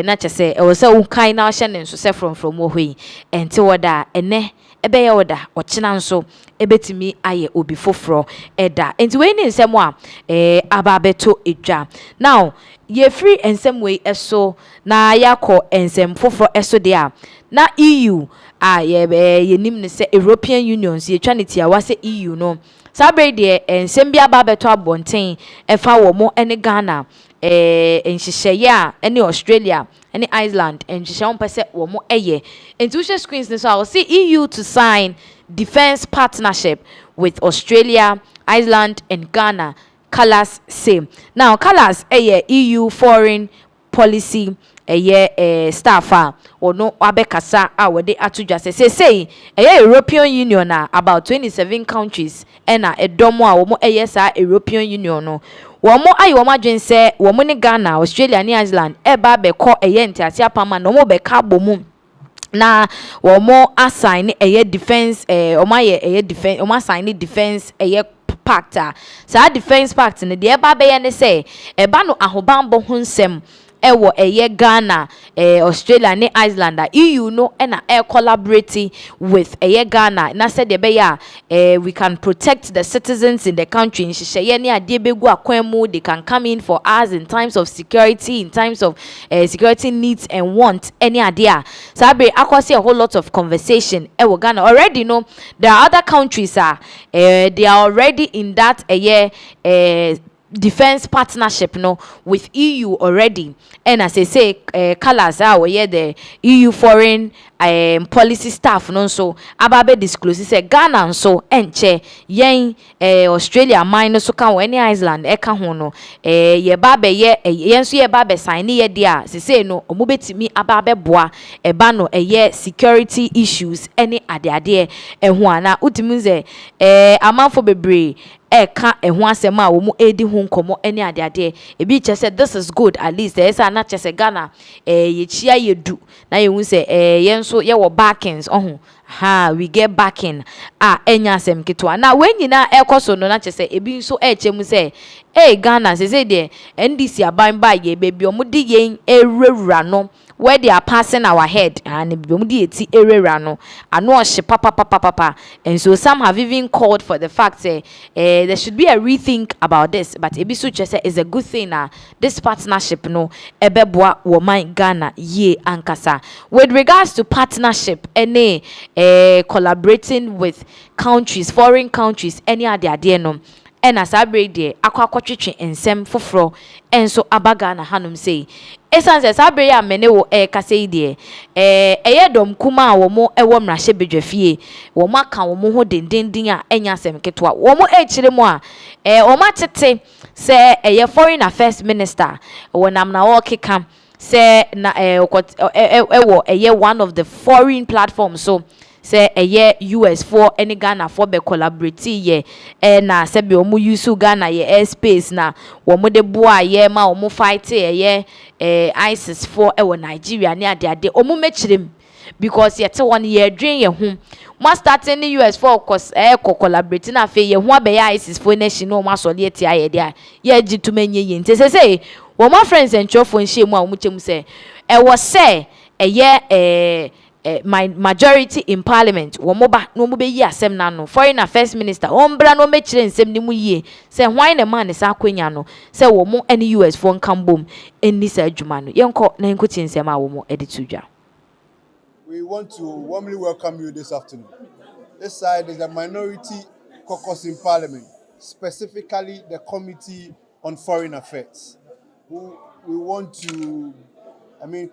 na chese e wo se unkai na hye ne nso se from wo hoi enti woda ene ebe ye woda ochina nso ebetimi aye obi foforo eda enti we ni nsem a ababeto edwa now ye free ensem we eso na yakọ ensem foforo eso de a na EU ye nim ne se European Union ye twaniti a wase EU no sabre de ensem bia ababeto abonten efa wo mo ene Ghana enhyehyeye a ene Australia ene Iceland enhyehyeye on pese wo mo eye enti screens ne so I will see EU to sign defense partnership with Australia, Iceland and Ghana. Colors same. Now colors EU foreign policy staff or no abekasa we de atudwa say European Union about 27 countries and a domo a womo European Union no womo ayi womo adwen say womo ne Ghana, Australia ne Iceland eba be ko ntiase apama no mo be ka bomu na womo assign defense defense womo assign defense pact sa defense pact ne de eba be ye ne say eba no ahobambo ho nsem ewo Ghana, Australia ne Iceland EU no na collaborating with Ghana na said we can protect the citizens in the country in sheye ne ade begu akwanmu. They can come in for us in times of security, in times of security needs and wants any idea. Sabe akwasi a whole lot of conversation ewo Ghana already. No, there are other countries they are already in that defense partnership no with EU already, and as I say colors we the EU foreign policy staff no so ababe disclose say Ghana so enche yen Australia mine so kan any Iceland eka ho no ye babe ye yen so ye babe sign ye dia say no omo betimi ababe boa eba no security issues any ade ho ana utimi ze amanfo bebre eka eho asem a wo mu edi ho nkomo ene ade ebi che say this is good, at least esa na che say Ghana ye chia ye du na ye hu say ye nso ye wo backings we get backing enya asem ketwa na when nyina ekoso no na che say ebi nso eche mu say Ghana say de NDC aban ba ye bebi omudi yen ewura no where they are passing our head and eti erera no ano ohye papa, and so some have even called for the fact there should be a rethink about this, but ebi so say is a good thing this partnership no ebeboa woman Ghana ye ankasa with regards to partnership any collaborating with countries, foreign countries, any ade no. And as I break there, aquatwitwe ensem foforo enso abaga na hanum say essence as I break ya mene wo kase die dom kuma wo mo ewo mrahye bedwafie wo maka wo mo ho dendendin a enya asem ketwa wo mo kire mo a wo matete se foreign affairs minister wo nam na wo keka se na one of the foreign platforms so say US for any Ghana for be collaborate ye na se be omu use Ghana ye airspace na wo mo de boa ye ma omu fight ISIS for Nigeria ne ade omu mechirem because yet one year drain ye ho mo start in the US for cause collaborate na fe ye ho abe ISIS for nation no ma so le tie aye dia ye gitumenye ye nte say wo my friends and chofo nhie mu a omu chem say was say my majority in parliament womoba no mo be yi asem na no foreign affairs minister ombra no me kire nsem ni mu yie say why na man sa kwanya no say wo mo any US for nkambom eni sa adwuma no yenko na yenko ti nsem a wo mo editudwa. We want to warmly welcome you this afternoon. This side is the minority caucus in parliament, specifically the Committee on Foreign Affairs. We want to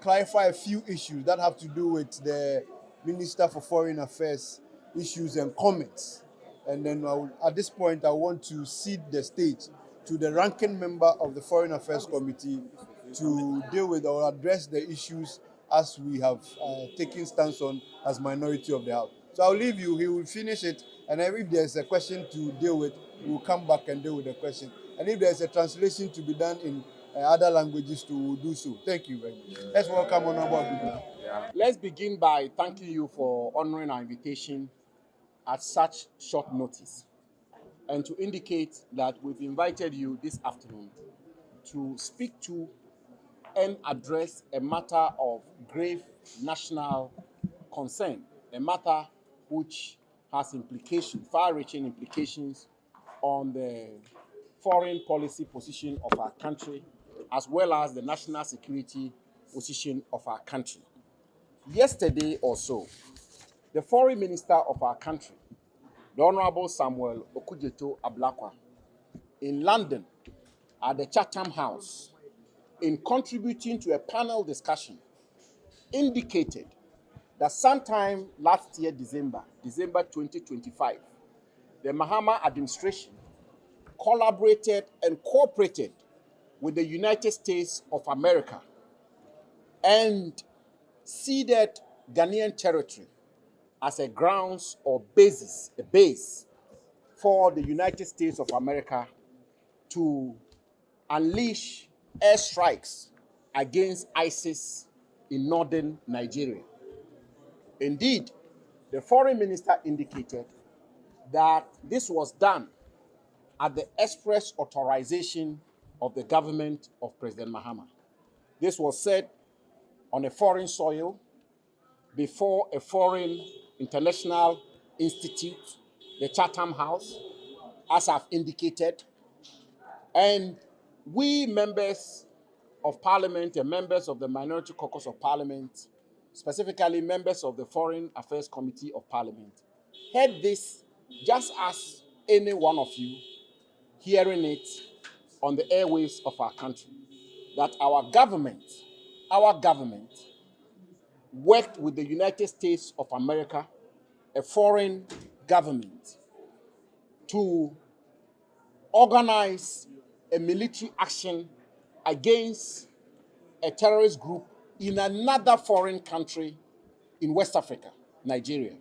clarify a few issues that have to do with the Minister for Foreign Affairs issues and comments. And then at this point, I want to cede the stage to the ranking member of the Foreign Affairs Committee to deal with or address the issues as we have taken stance on as minority of the House. So I'll leave you, he will finish it, and if there's a question to deal with, we'll come back and deal with the question. And if there's a translation to be done in other languages to do so. Thank you very much. Let's welcome Honorable Abdullah. Let's begin by thanking you for honoring our invitation at such short notice and to indicate that we've invited you this afternoon to speak to and address a matter of grave national concern, a matter which has far-reaching implications on the foreign policy position of our country, as well as the national security position of our country. Yesterday or so, the foreign minister of our country, the Honorable Samuel Okudzeto-Ablakwa, in London at the Chatham House, in contributing to a panel discussion, indicated that sometime last year, December 2025, the Mahama administration collaborated and cooperated with the United States of America and ceded Ghanaian territory as a grounds or basis, a base for the United States of America to unleash airstrikes against ISIS in northern Nigeria. Indeed, the foreign minister indicated that this was done at the express authorization of the government of President Mahama. This was said on a foreign soil before a foreign international institute, the Chatham House, as I've indicated. And we members of parliament and members of the Minority Caucus of Parliament, specifically members of the Foreign Affairs Committee of Parliament, heard this just as any one of you hearing it on the airwaves of our country, that our government worked with the United States of America, a foreign government, to organize a military action against a terrorist group in another foreign country in West Africa, Nigeria.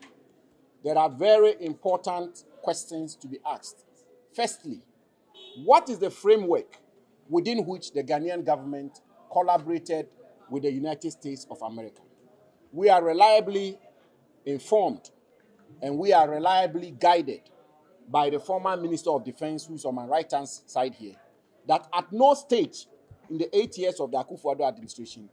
There are very important questions to be asked. Firstly, what is the framework within which the Ghanaian government collaborated with the United States of America? We are reliably informed and we are reliably guided by the former Minister of Defense, who's on my right-hand side here, that at no stage in the 8 years of the Akufo-Addo administration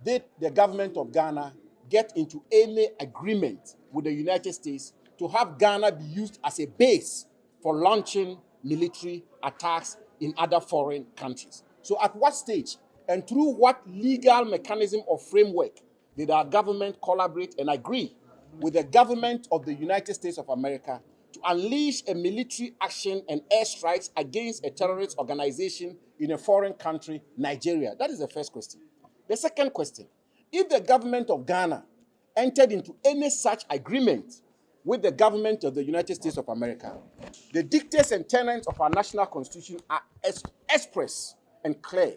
did the government of Ghana get into any agreement with the United States to have Ghana be used as a base for launching military attacks in other foreign countries. So at what stage and through what legal mechanism or framework did our government collaborate and agree with the government of the United States of America to unleash a military action and airstrikes against a terrorist organization in a foreign country, Nigeria? That is the first question. The second question, if the government of Ghana entered into any such agreement with the government of the United States of America, the dictates and tenets of our national constitution are express and clear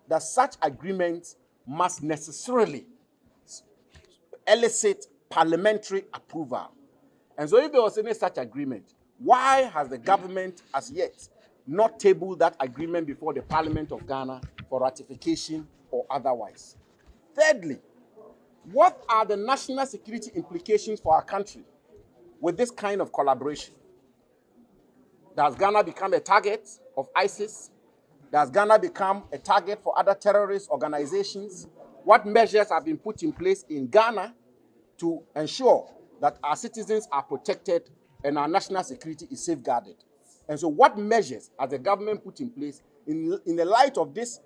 that such agreements must necessarily elicit parliamentary approval. And so if there was any such agreement, why has the government as yet not tabled that agreement before the Parliament of Ghana for ratification or otherwise? Thirdly, what are the national security implications for our country with this kind of collaboration? Does Ghana become a target of ISIS? Does Ghana become a target for other terrorist organizations? What measures have been put in place in Ghana to ensure that our citizens are protected and our national security is safeguarded? And so what measures has the government put in place in the light of this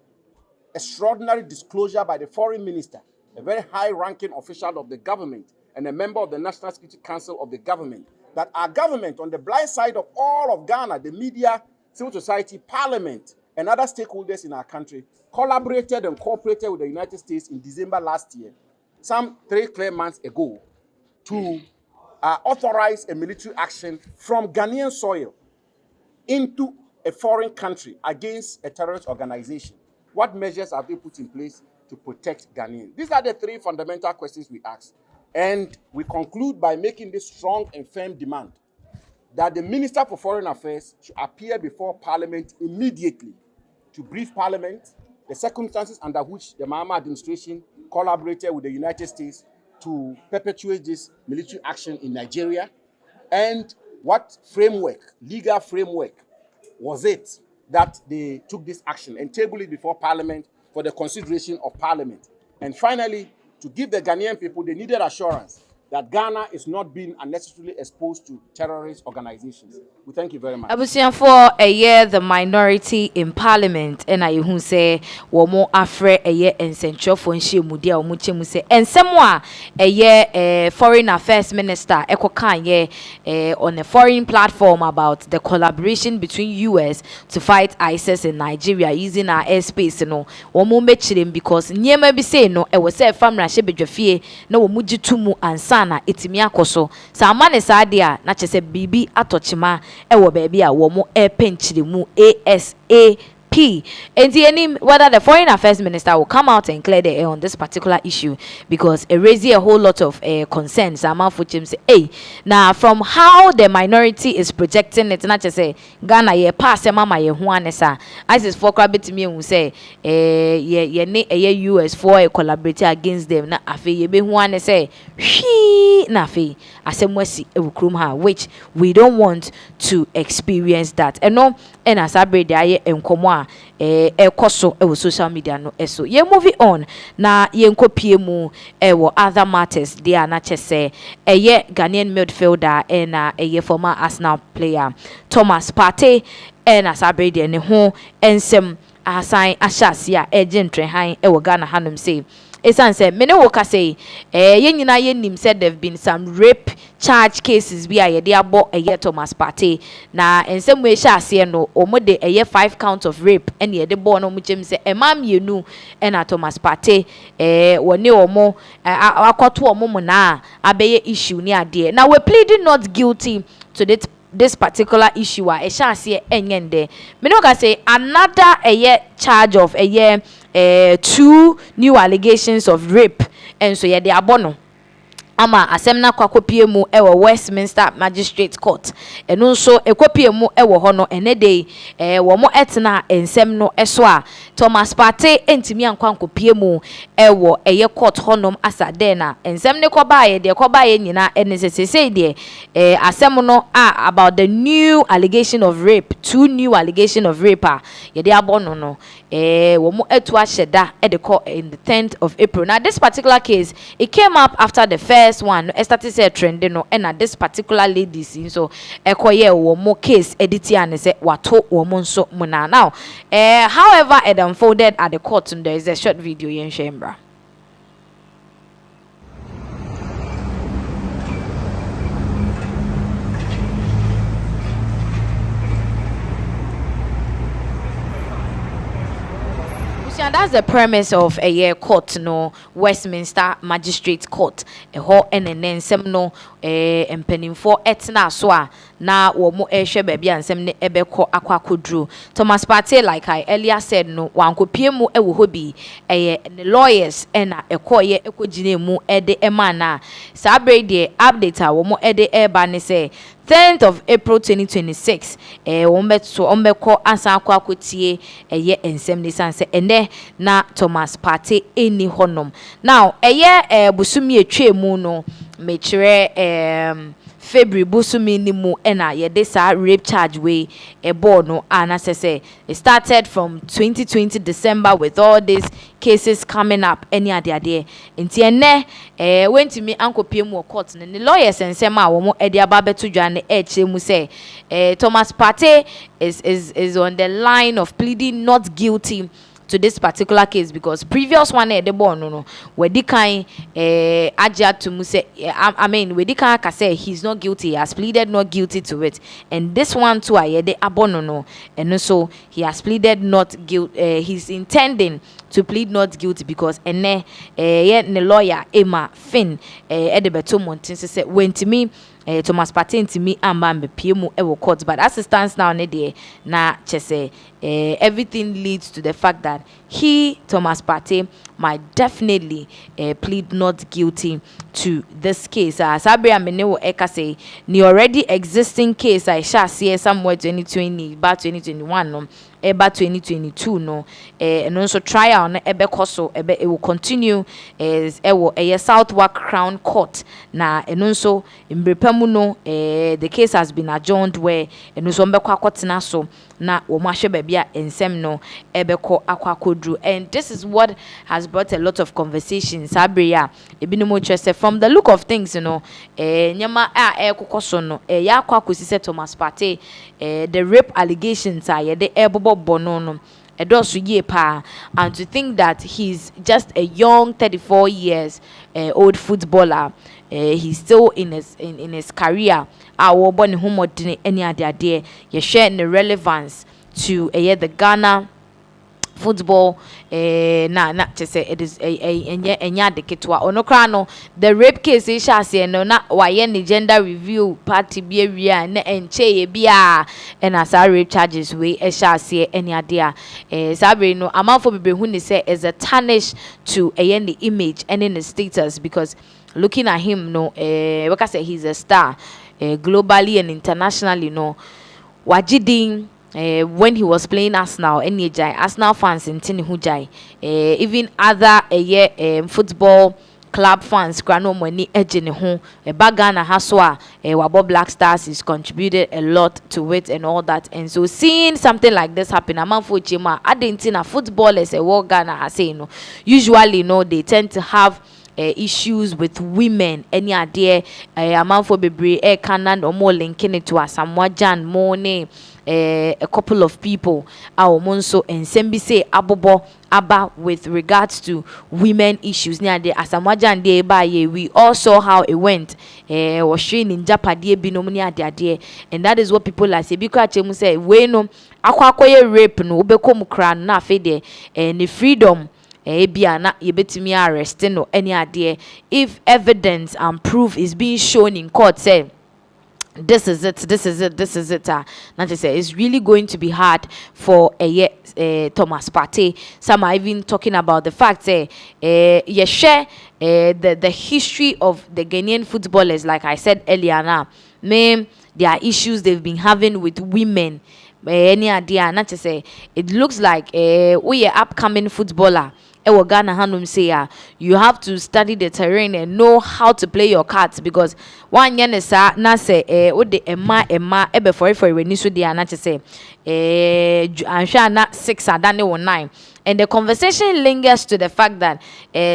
extraordinary disclosure by the foreign minister, a very high-ranking official of the government and a member of the National Security Council of the government, that our government, on the blind side of all of Ghana, the media, civil society, parliament, and other stakeholders in our country, collaborated and cooperated with the United States in December last year, some 3 clear months ago, to authorize a military action from Ghanaian soil into a foreign country against a terrorist organization? What measures have they put in place to protect Ghanaians? These are the 3 fundamental questions we ask. And we conclude by making this strong and firm demand that the Minister for Foreign Affairs should appear before Parliament immediately to brief Parliament the circumstances under which the Mahama administration collaborated with the United States to perpetuate this military action in Nigeria, and what framework, legal framework, was it that they took this action, and table it before Parliament for the consideration of Parliament. And finally, to give the Ghanaian people the needed assurance that Ghana is not being unnecessarily exposed to terrorist organizations. We thank you very much. Abusian for a year, the minority in Parliament, and I who say, Womo Afre a year and Central for Mudia or Muchemuse, and somewhere a year Foreign Affairs Minister Eko Kanye on a foreign platform about the collaboration between US to fight ISIS in Nigeria using our airspace. No, Womo Mechirim because Niema be say no, it was a family Shebejafie, no Mujitumu and na etimi akoso sa amane sadia na chese bibi atochima ewo baby a wo mo e penchire mu ASAP key. And whether the foreign affairs minister will come out and clear the air on this particular issue, because it raises a whole lot of concerns. Among which say, hey, now from how the minority is projecting it, not just say Ghana ye pass mama ye huanesa. As is for crabit me who say, ye US for a collaborate against them. Na afe ye be huane say, she na fe asemwesi ewukrum, which we don't want to experience that. And no, and as I break the aye enkomo koso social media no eso. Ye moving on na ye nkopie mu other matters they are not just say ye Ghanaian midfielder and ye former Arsenal player Thomas Partey and as I break the ne ho ensem asan ashasia agent han Ghana hanum say esan say mene wo ka say ye nyina ye nim said there've been some rape charge cases bi aye de abo Thomas Partey na ensem we sha ase no omo de 5 counts of rape and ye de bo no mo chem say emam yenu na Thomas Partey woni omo akoto omo mo na abeye issue ni ade na we pleading not guilty to this particular issue a sha ase enyende me no ka say another charge of 2 new allegations of rape and so ye de abono ama asemna kwakopie mu Westminster Magistrate Court eno so ekopie mu ho no enede wo mo etna ensem no eso a Thomas Partey entimi ankwankopie mu court honom asade na ensem ne kobaye nyina enesesese de asem no about the new allegation of rape, 2 new allegation of rape ye de abono no wo mo etu aheda de call in the 10th of April. Now this particular case, it came up after the first one started say trending no, and this particular lady so ekoye wo mo case editi and say wato wo mo nso muna. Now however it unfolded at the court, and there is a short video yen shembra. And that's the premise of a court no Westminster Magistrate Court ho enen sem no empanimfo etna so a na wo mo ehwe baabi ansem ne ebekọ akwakodru. Thomas Partey, like I earlier said no wankopie mu ewo hobi the lawyers na ekoye ekogine mu ede emana sabre de update a wo mo ede eba ne say 10th of April 2026 ombeko ansa akwakotie ensem ne sanse ene na Thomas Partey eni honom. Now busumi etwe mu no mechire February busumi ni mu ena ye de sa rape charge we no anasese. It started from 2020 December with all these cases coming up any ade nti ene went to me ankopie mu court ne lawyers ensem a wo mo ede aba beto dwa ne mu say Thomas Partey is on the line of pleading not guilty to this particular case, because previous one the born no where the kind aja to say I mean where the kind ka say he's not guilty, he has pleaded not guilty to it, and this one too the abono no, and so he has pleaded not guilty. He's intending to plead not guilty because ne lawyer Emma Finn the beto montin say when to me Thomas Partey to me amba mbepie mu court, but as it stands now ne dey na chese everything leads to the fact that he, Thomas Partey, might definitely plead not guilty to this case. Sabri Amenewo Eka say the already existing case I shall see somewhere 2020 about 2021 no about 2022 no and also trial na ebe koso ebe it will continue as Southwark Crown Court na and also in Brepamu no the case has been adjourned where and also mbekwa kotina so na wo mahwe bia ensem no ebeko akwakodru. And this is what has brought a lot of conversations abria ebinimo chese from the look of things, you know, nyama ekokoso no ya akwakosi se Thomas Partey the rape allegations are the ebobo bono no edosu ye pa, and to think that he's just a young 34 years old footballer, he's still in his career. Our born homodine any other day you share the relevance to the Ghana football na to say it is enya de ketwa ono kra no the rape case e sha se no na waye ne gender review party bi awia na enche ye bia and as rape charges we e sha se any ade sabre no amafo bebre hu ni say is a tarnish to the image and in the status, because looking at him no like I say he's a star globally and internationally, no wajidin. When he was playing Arsenal, any Arsenal fans in Tini Hujai, even other football club fans, grano money edging home, a bagana haswa, Wabo Black Stars has contributed a lot to it and all that. And so seeing something like this happen, a man for Chima, I didn't think a footballers a war Ghana has say no. Usually, no, they tend to have issues with women. Any idea? A man for Bibri, Canan or more linking it to us, Samoa Jan, Mone. A couple of people our monso and sembi say abobo aba with regards to women issues near the Asamoah de ba ye. We all saw how it went was showing in Japadie binomia de, and that is what people are say because chemu say we no akwakoye rape no obekom kra na fe de and the freedom bia na yebetimi arrest no any idea if evidence and proof is being shown in court. Say this is it. Not to say it's really going to be hard for Thomas Partey. Some are even talking about the fact that share the history of the Ghanaian footballers, like I said earlier now. There are issues they've been having with women. Any idea? Not to say it looks like we are upcoming footballer. Ghana hanum say you have to study the terrain and know how to play your cards, because one yen is na say what the emma ebe for when you so na say I'm sure not 6 or 9. And the conversation lingers to the fact that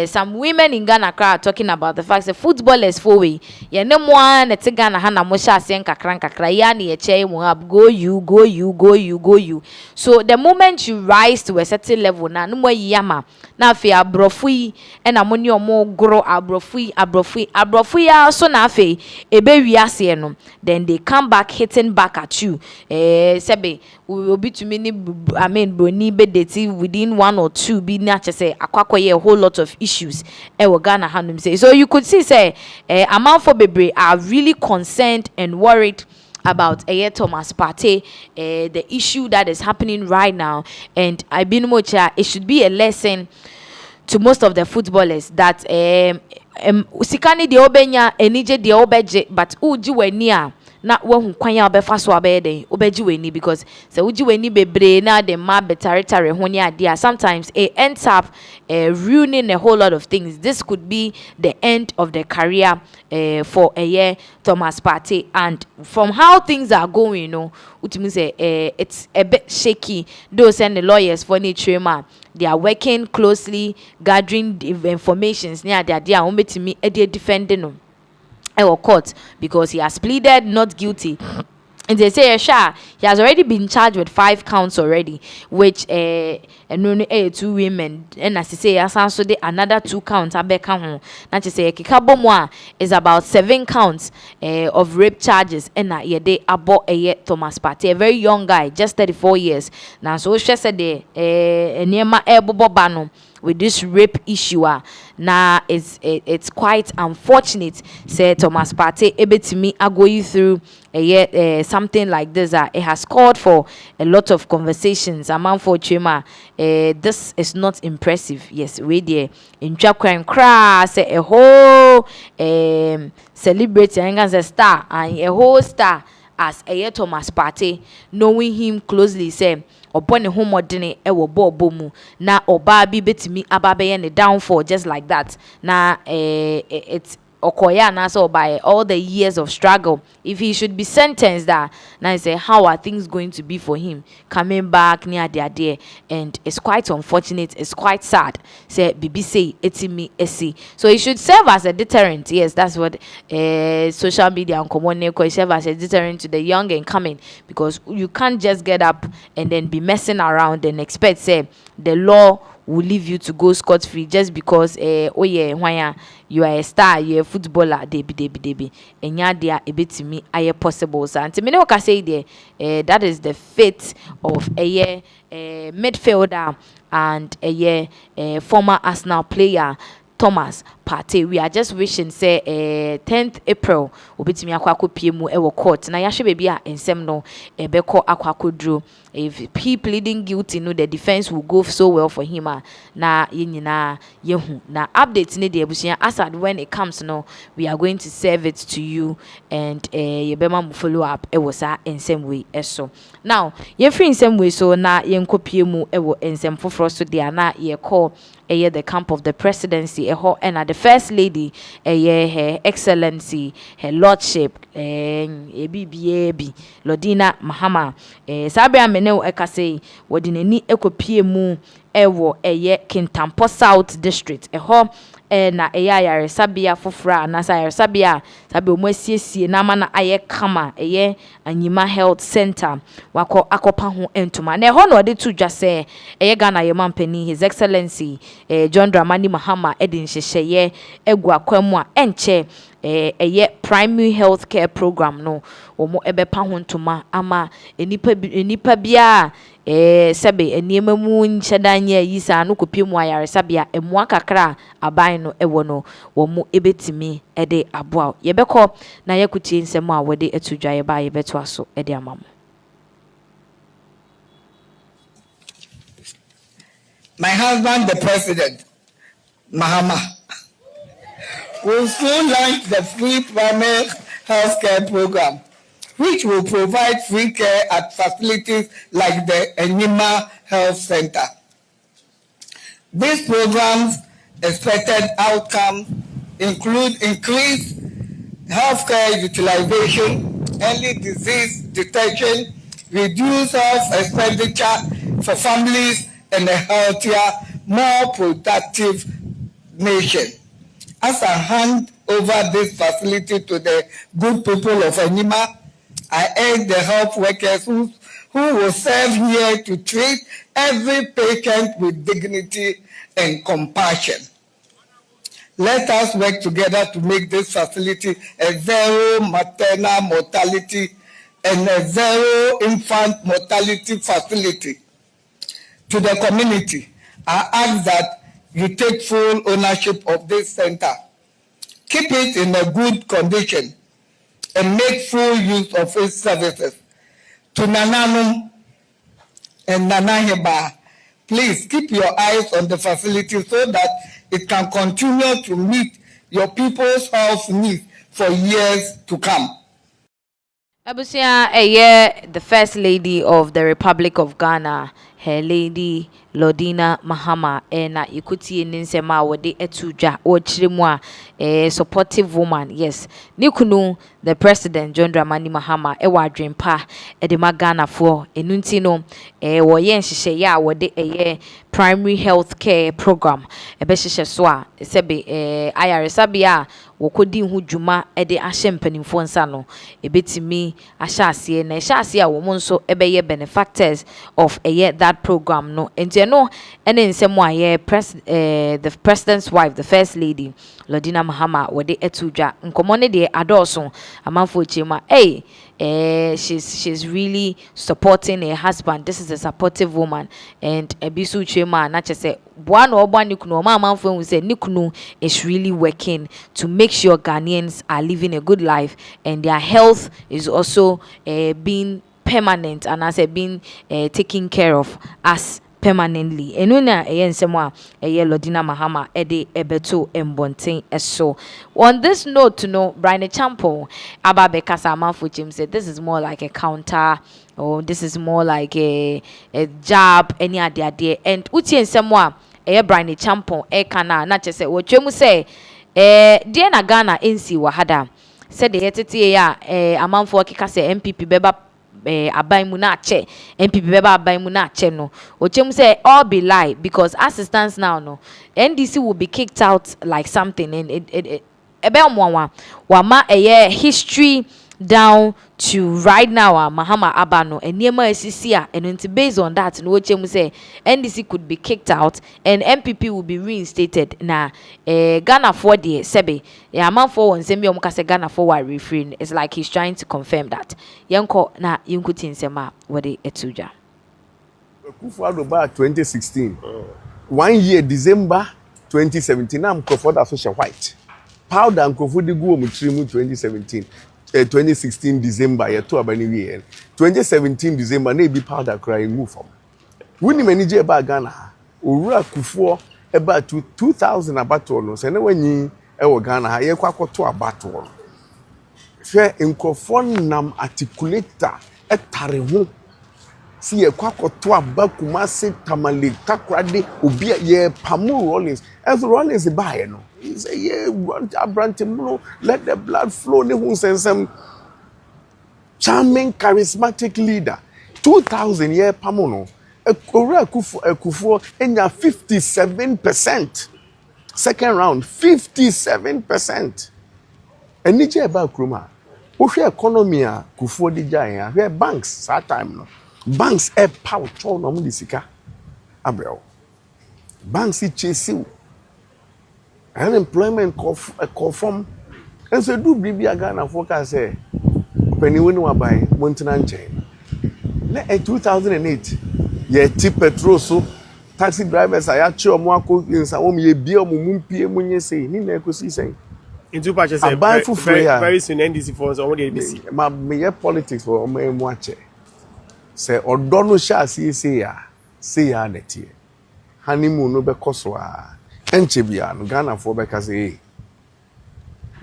some women in Ghana are talking about the fact that footballers for we ya no one at Ghana hana mosha sen kakran kakra ya ni eche mo up go you. So the moment you rise to a certain level na no more yama na fe abrofui and amoni omo gro abrofui ya so na fe ebe wiase no, then they come back hitting back at you. Sebe we will be to many broni bedeti within 1 or 2 be nature say akwakoye a whole lot of issues Ghana hanum say. So you could see say amount for bebre are really concerned and worried about Thomas Partey, the issue that is happening right now. And I been mocha, it should be a lesson to most of the footballers that sikani de obenya enije de obeje but uji wania na wahu kwanya obefa so abede obeji weni, because so uji weni bebre na the ma betaretare honi adia sometimes it ends up ruining a whole lot of things. This could be the end of the career for Thomas Partey, and from how things are going, you know, it's a bit shaky. Those and the lawyers for Nitrema, they are working closely, gathering the informations near their to me defending our court, because he has pleaded not guilty. And they say he has already been charged with 5 counts already, which and only 2 women, and as I say also another 2 counts abeka. Not to say kikabomwa is about 7 counts of rape charges, and na yede abo Thomas Partey, a very young guy, just 34 years. Now so she said niema bano with this rape issue. Now it's quite unfortunate. Say Thomas Partey ebetimi agoyi through something like this. It has called for a lot of conversations among for Chima. This is not impressive. Yes, we there in Japan cry say a whole celebrity as a star and a whole star as Thomas Partey, knowing him closely, say upon a home ordine ewo bomu na oba bi betimi ababe ne downfall just like that. Na it's okoya na so by all the years of struggle. If he should be sentenced, that now say how are things going to be for him coming back near their day, and it's quite unfortunate. It's quite sad. Say BBC etimi esi. So it should serve as a deterrent. Yes, that's what social media and common serve as a deterrent to the young and coming, because you can't just get up and then be messing around and expect say the law will leave you to go scot free just because oh yeah why you are a star, you are a footballer, debi enya dia ebetimi aye possible so anti me no ka say there that is the fate of a year midfielder and a year former Arsenal player Thomas Partey. We are just wishing say 10th April obetimi akwa piemu e wo court na yahwe baby a ensem no ebeko akwa dro. If he pleading guilty, no, the defense will go so well for him. Na yenyina yehu na updates ne de abusia asad when it comes no, we are going to serve it to you and yebema mu follow up e was in same way eso. Now ye free in same way so na yenkopie mu e wo ensem foforo so de na ye call the camp of the presidency and the first lady her excellency her lordship Lodina Mahama sabia meneo ekase wodinani ekopie mu ewo Kintampo South District na yare sabia fofra na sa yare sabia sabi omwasiesie na ma na aye kama Anyima Health Center wako akopa ho entuma na no de to dwa se Ghana ye mampani His Excellency John Dramani Mahama edin hyehye egu akwam a enche primary health care program no omo ebepa ho ntoma ama enipa bia sebe eniema mu nhyedanya yisa no kopie mu ayare sabia emu akakra aban no ewo no wo mu ebetimi ede aboa yebekọ na yakutie nsem a wode etudwa ye ba yebeto aso ede amam. My husband, the president, Mahama, will soon launch the free primary health care program, which will provide free care at facilities like the Anyima Health Center. These programs' expected outcomes include increased healthcare utilization, early disease detection, reduced health expenditure for families, and a healthier, more productive nation. As I hand over this facility to the good people of Anyima, I urge the health workers who will serve here to treat every patient with dignity and compassion. Let us work together to make this facility a zero maternal mortality and a zero infant mortality facility. To the community, I ask that you take full ownership of this center. Keep it in a good condition and make full use of its services. To Nananum and Nanaheba, please keep your eyes on the facility so that it can continue to meet your people's health needs for years to come. Abusia, the First Lady of the Republic of Ghana, her lady Lodina Mahama, na ikuti ninsema wode etuja o chirimwa supportive woman. Yes, nikunu the president John Dramani Mahama ewa adwempa edema Ghana for enunti no wo ye nhihye ya wode primary health care program ebe hihye so a sebe ayaresabia wokodi hu dwuma ede ahye mpanimfo nsa no ebetimi ahye ase na ahye ase a wo nso ebeye benefactors of that program no enti no ene nsem a the president's wife, the first lady Lodina Mahama wode etudwa nkomo ne de adoso amanfo chima she's really supporting her husband. This is a supportive woman and ebisu chima na chese one or one nikunu amanfo we say nikunu is really working to make sure Ghanaians are living a good life and their health is also being permanent and as being taken care of as permanently. Enuna ensemo Lodina Mahama ede ebeto embonten eso. On this note, to know Brian Champo Ababe Kasama Fuchim said this is more like a counter or this is more like a jab any idea and uti ensemo Brian Champo kana na chese wotwemu say dear na Ghana ensi wahada said the etete ya amanfo kika say NPP beba abai mu na che NPP beba abai mu na che no ochem say all be lie because as it stands now no NDC will be kicked out like something and it ebe omwa wa ma history down to right now Mahama Abano and Niema SCA and based on that no chemu say NDC could be kicked out and NPP will be reinstated na Ghana for the sebe ya man for one semi omkase Ghana for wa refrain. It's like he's trying to confirm that yanko na yunkutin sema wade etuja Kufuado ba 2016 1 year December 2017 am Crawford Association white powder and Crawford go mu 2017 2016 December ya to abani we 2017 December na be powder cry move from woni manager ba Ghana owura kufuo about 2000 abato no se na wanyi e wo Ghana ha ye kwakoto abato no hwe nkofo nam articulator e tare ho si ye kwakoto abakuma se tamale takrade obi ye pamu Rollins as Rollins ba ye no he say yeah Abrantemuno let the blood flow ne hu sensem charming charismatic leader 2000 year pamu no Owura Kufuor enya 57%. Second round 57%. Enije ba kroma. Wo hwe economy a Kufuor di jan ya, hwe banks that time no. Banks e power to no mu di sika. Abel. Banks chase unemployment confirm. And so do bibia Ghana focus say peniwe no abai montana nchen. Na 2008 ye ti petrol so taxi drivers ayachi omo akokinsa wo me bia omo mumpie munye sei ni na ekosi sei into patches very soon NDC for omo dey BC ma me politics for omo emu ache say odo no sha sei ya na tie honeymoon no be koso a enche bia no Ghana for be ka say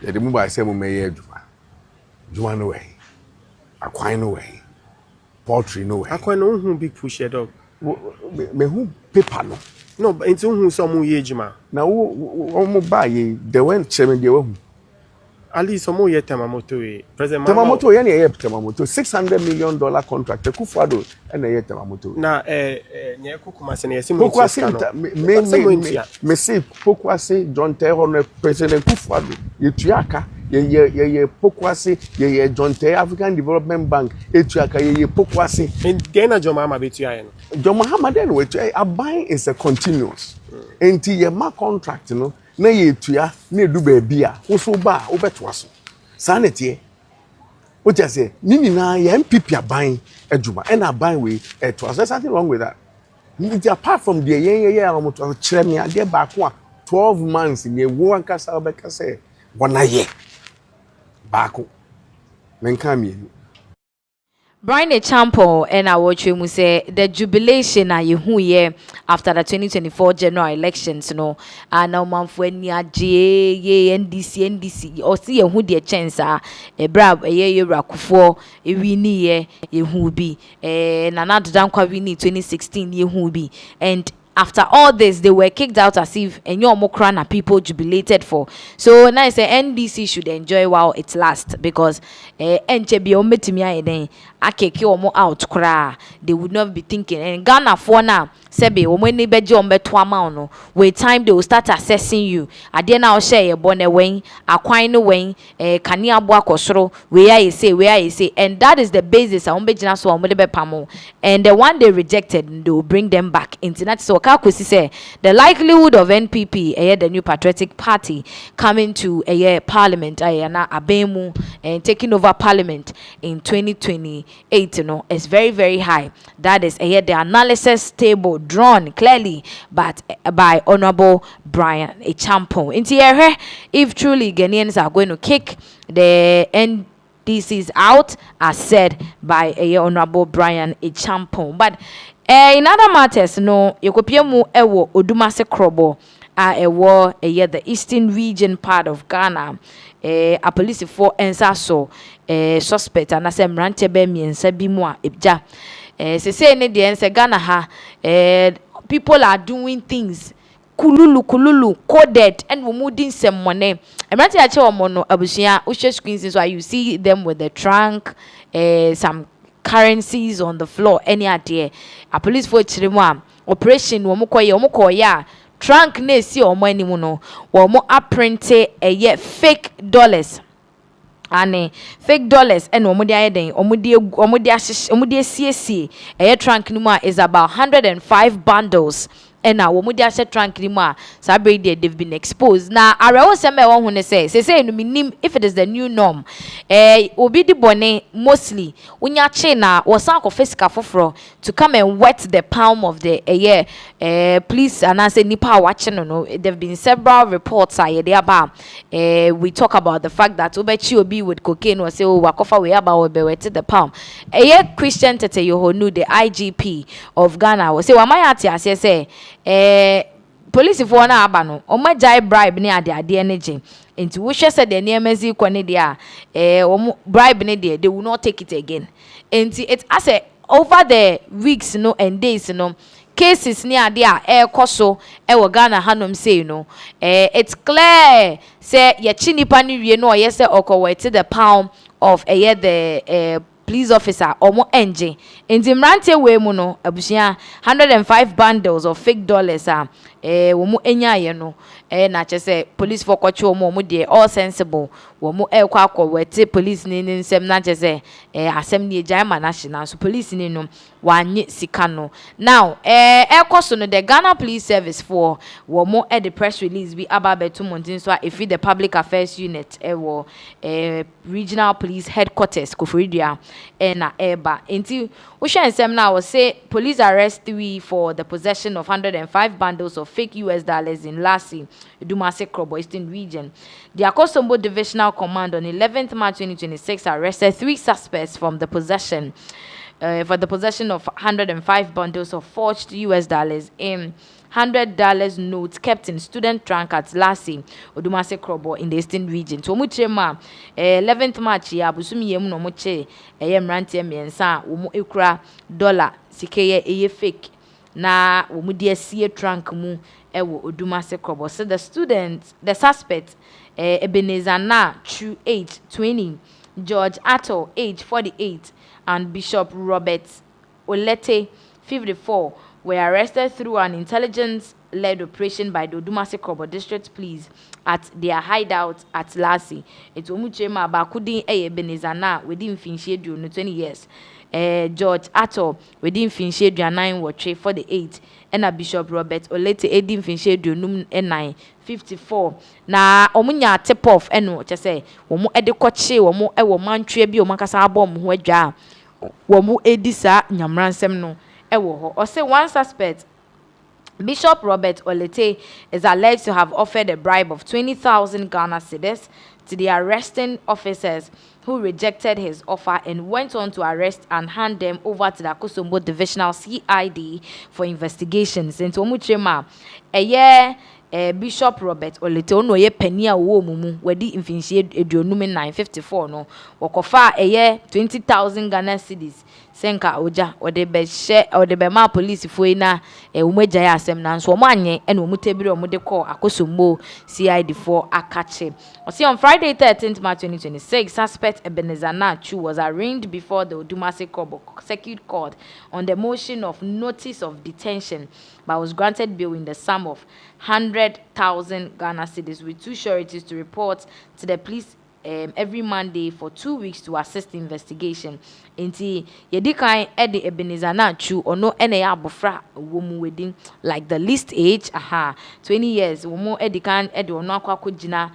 ye de mu ba say mo me ye adwuma no way akwan no way poultry no way akwan no hu big push dog me who paper no but into who some ye juma na wo mo ba ye the when chairman de wo at least some ye temamoto we president temamoto ye na ye temamoto $600 million contract Kufuor na ye temamoto na nye kokuma se na ye simu me say pokwase John Terry president Kufuor ye tuaka ye pokwase ye John Terry African Development Bank etuaka ye pokwase Ghana John Mahama betu aye no John Mahama den we a buying is a continuous enti ye ma contract no na ye tua na edu ba bia wo so ba wo beto aso sanete o just say nini na ye MPP aban adwuma and aban we eto aso there's nothing wrong with that apart from the ye amoto kire me ade ba ko a 12 months ye wo ankasa obeka say wona ye baako menka mi Brian Echampo and I watch him say the jubilation you here after the 2024 general elections, and now man for ye NDC or see who the chance brab ye Kufuor wini ye who be another dankwa wini 2016 ye who be and after all this, they were kicked out as if Mokrana people jubilated for. So now I say NDC should enjoy while it lasts because NCB ometimia then akeke omo out kra. They would not be thinking and Ghana for now sebe omweni beje ombeto amount no. With time they will start assessing you. Ade na o share your bone wen akwan no wen kani abo akosoro where you say and that is the basis ombegina so omede pamo and the one they rejected they will bring them back into that so say the likelihood of NPP, the new patriotic party, coming to parliament, and taking over parliament in 2028, is very, very high. That is the analysis table drawn clearly by Honorable Brian Echampo. In here, if truly Ghanaians are going to kick the NDCs out, as said by Honorable Brian Echampo, but in other matters, Yokopiemu ewo Odumase Krobo ewo the eastern region part of Ghana. A police for ensaso suspect and as a mrantebe miensa bimwa ebja. Se say ne de ense Ghana ha people are doing things kululu coded and we moving some money. Mrante ache omono abusia ushe screens so you see them with the trunk some currencies on the floor any idea a police for chirima operation womukoya trunk na esi omo animu no wo mo apprinte fake dollars ane fake dollars and omudi ayeden omudi asiesie trunk ni mu a is about 105 bundles and now omudi ase trunk ni mu a sabrade they've been exposed na arewo seme won hu ne say no minim if it is the new norm obi di bone mostly unya che na wosan ko fiscal foforo to come and wet the palm of the police and I say nipa watching no there've been several reports about we talk about the fact that obechi obi with cocaine was say oh wakofa we about we wet the palm Christian Tete Yohonu the IGP of Ghana was say wamayati ase say police for na aba no omajai bribe ni ade energy into we said the nearmezi kwani dia bribe ni they will not take it again and it as a over the weeks and days cases ni ade a koso wo Ghana hanom say it's clear say ye chinipa ni wie no ye say okowete the palm of the police officer omo engine enti mrante we mu no abusia 105 bundles of fake dollars wo mu enyaye no na chese police for kwachi omo de all sensible wo mu kwa akwete police ni nsem na chese asem ni ejai national so police ni no wanye sika no now koso no the Ghana Police Service for wo mu the press release bi ababetu montin so if the public affairs unit wo regional police headquarters Koforidua na eba enti wo hwensem na wo say police arrest 3 for the possession of 105 bundles of fake US dollars in Lassie Dumase Krobo Eastern region. The Akosombo Divisional Command on 11th March 2026 arrested 3 suspects from the possession for the possession of 105 bundles of forged US dollars in $100 notes kept in student trunk at Lassie Odumase Krobo in the Eastern region. So muchema 11th March ya busumi yemu no muche mrantie miensa umu ekura dollar sikeye fake na umu die sie trunk mu ewo Odumase Krobo. So the suspect Ebenezer Na Chu age 20, George Atto age 48 and Bishop Robert Olete 54 were arrested through an intelligence-led operation by the Odumase Krobo District Police at their hideout at Lassie. It's Omuchema Bakudin Ebenezer Na within Finshedu no 20 years. George Atto within Finshedu 9 watch for the 8 and a Bishop Robert Olete Edin Finshedu num 9 54 na omunya tip off eno say omu edekwache omu ewo mantwe bi omakasa abom ho adwa omu edisa nyamransem no ewo ho or say one suspect Bishop Robert Olete is alleged to have offered a bribe of 20,000 Ghana cedis to the arresting officers who rejected his offer and went on to arrest and hand them over to the Akosombo Divisional CID for investigations. Into Omuchema, Bishop Robert Olete ono ye penia wo mumu wedi mfinhie eduonum 954 no wokofa 20,000 Ghana cedis senka oja ode be ma police foi na umegya ya asem na nso omanye ene omutebiri omode call Akosombo CID4 akache. On Friday 13th March 2026, suspect Ebenezer Nachu was arraigned before the Odumase Krobo Circuit Court on the motion of notice of detention, but was granted bail in the sum of 100,000 Ghana cedis with 2 sureties to report to the police every Monday for 2 weeks to assist the investigation. Inti yedikan ede Ebenezer Nachu ono ene ya abofra womu wedding like the least age 20 years womu edikan ede ono akwakogina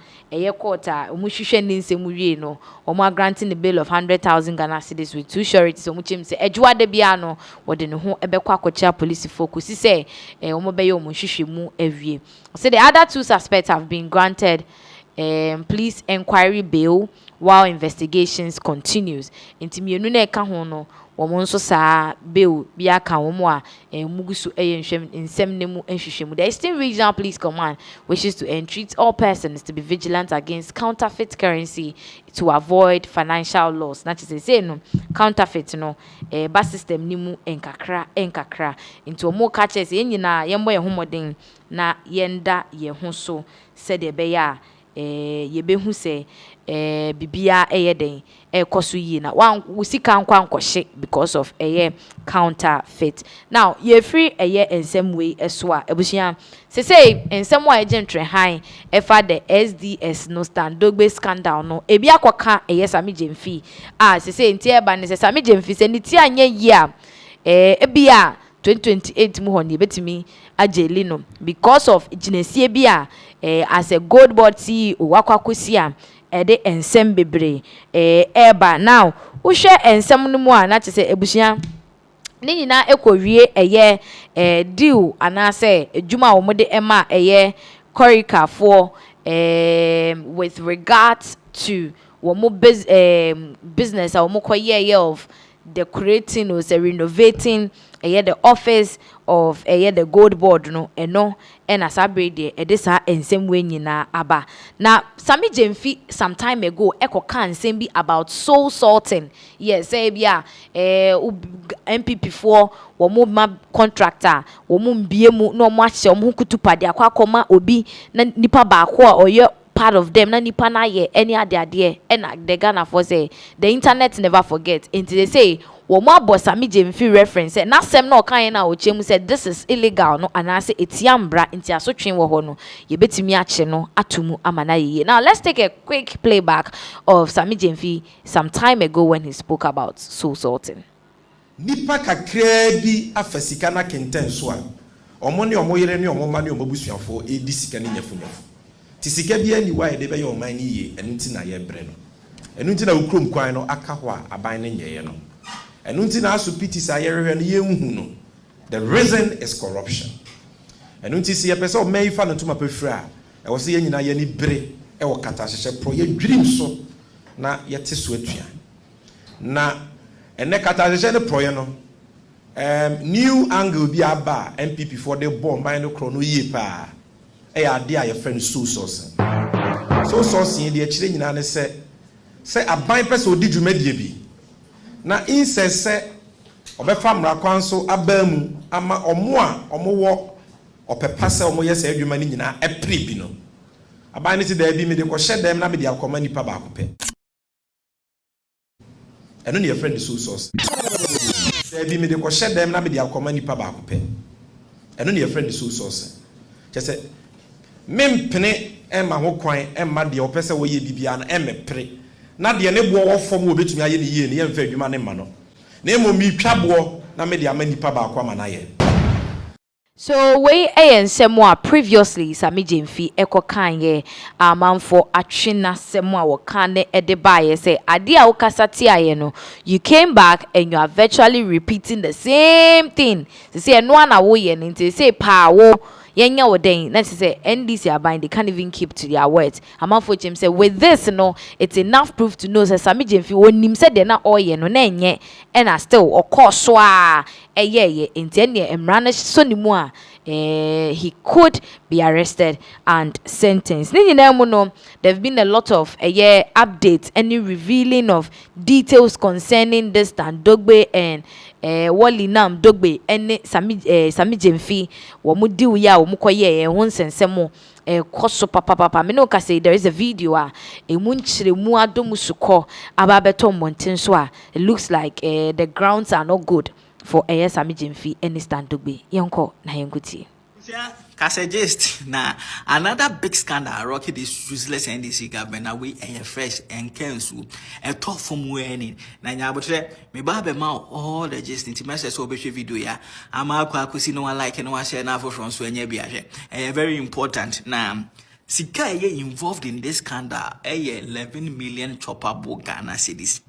quarter omu hwehwe ni nsemu wie no omu granting the bail of 100,000 Ghana cedis with 2 sureties omu chim se edwade bia no wode ne ho ebekwa akocha police focus say omu beye omu hwehwe mu awie. So the other 2 suspects have been granted police inquiry bail while investigations continues. Intimienu na eka ho no womo nso saa bail bi aka womo a mugusu nhwem nsem nemu nhwehwemu. The Eastern Regional Police Command wishes to entreat all persons to be vigilant against counterfeit currency to avoid financial loss. Na say no counterfeit no bus system nimu enkakra into mo catches enyina yembo ye homoden na yenda ye ho so said ebeya yebehu se bibia den koso yi na wan usika nkwa because of counterfeit. Now ye free ensem way eso a ebusia say ensem wa ejentre han efa the SDS no stand dogbe scandal no ebi akoka Sammy Gyamfi say nti eba ne Sammy Gyamfi se niti anya yi a ebia 2028 mu hon yebetimi ajeli no because of ginesie bi a as a GoldBod CEO wakwakosi a de ensem bebre eba. Now wo hwe ensem no mu a na chese ebusia ni nyina ekowie deal anase adwuma wo mode ema Korika for with regards to wo business wo koye of decorating or renovating the office of the GoldBod no and as abrade this ensem we nyina aba. Now Sammy Gyamfi some time ago kan nsem bi about soul sorting. Yes, say bia NPP for wo mo ma contractor wo mo mbie mu no mo ahye wo kutupa de akwa obi na nipa ba ko a oye part of them na nipa na ye any ade and the Ghana for say the internet never forget until they say Woma bo Sammy Gyamfi reference na sem na okan na ochemu said this is illegal no anase etiambra nti asotwen wo ho no ye betimi ache no atumu amana ye. Now let's take a quick playback of Sammy Gyamfi some time ago when he spoke about soul sorting. Nipa kakra bi afasika na kenten so a omo ne omo yere ne omo ma ne omo busuafo edi sika ne nyafunyafo ti sika bi ani wa ye de be ye oman ni ye enu nti na ye bre no enu nti na ukrom kwan no aka ho a aban ne nyeye no. And until now, the reason is corruption. And until see a person may find to my prefer, I was saying, I any bre, or catastrophe pro your dream so na yet sweet. Na and the catastrophe proyano new angle be a bar NPP for the bomb by no chrono ye pa. A dear your friend so source. So source in the children and say a bypass or did you make ye na insese obefa mrakwan so abamu ama omo a omo wo opepase omo yese adwuma ni nyina epre bi no aban ni ti da bi me de ko hyedem na me de akoma nipa ba akopɛ eno ne friend so source da bi me de ko hyedem na me de akoma nipa ba akopɛ eno ne friend so source kyese mempene ema ho kwan ema de opese wo ye bibia na emepre na de ne bo wo fom wo betumi aye ne yie ne yemfa adwuma ne ma no na emo mi twabo na me de amanipa ba akwa ma na ye. So we ensemo previously Sammy Gyamfi kan ye amanfo atwena semo a wo kan ne de ba ye say ade a wo kasati aye no you came back and you are virtually repeating the same thing. Say no na wo ye nti say pa wo yenya wo den na say NDC aban they can't even keep to their words. Amanfo chem say with this no it's enough proof to know say Sammy Gyamfi wonim say de na oye no na enye and still okoso a ye enti ne emra so ni mu a he could be arrested and sentenced. No, there've been a lot of updates, any revealing of details concerning this Dogbe and Wally Nam Dogbe and Sammy Gyamfi. Wamudi uya umukoye wonsensemo koso papa me no ka say there is a video a munchire mu adomusuko ababeto monten so a it looks like the grounds are not good for Sammy Gyamfi and Dogbe. Yonko na yenkuti. Kase just na another big scandal rocky this useless NDC government away fresh and cancel a tough from winning. Na nyabotre me ba be ma all the just into message so be video ya ama kwa kusi no one like no one share na for from so enya bi ahwe very important na sika involved in this scandal 11 million chopper bo Ghana cedis.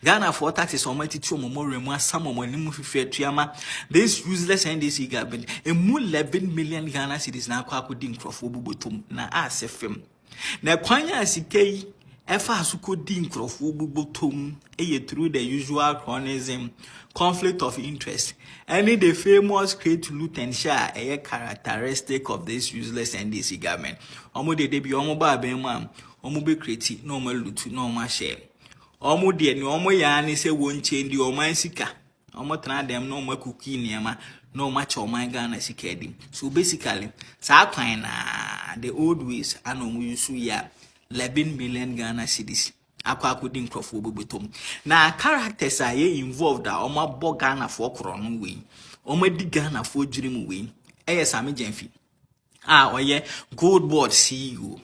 Ghana for taxes on my teacher more some money tuama. This useless NDC government a 11 million Ghana cedis na kwa kudin crofo butum na asefem. Na kwanya sikei efa suko din crofo butum through the usual chronism, conflict of interest. Any the famous create loot and share a characteristic of this useless NDC government. Omo de be omo ba ben mam, omo be create normal loot, normal share. Omo de ni omo ya ni se won change the oman sika. Omo tana dem no omo cookie niama, no match oman Ghana sika dim. So basically, sa kwan na the old ways and omo yusu ya 11 million Ghana cedis. Akwa din crofo bobotom. Na characters are involved are omo Ghana for krono we. Omo di Ghana for dream we. Sammy Gyamfi. Oye GoldBod CEO.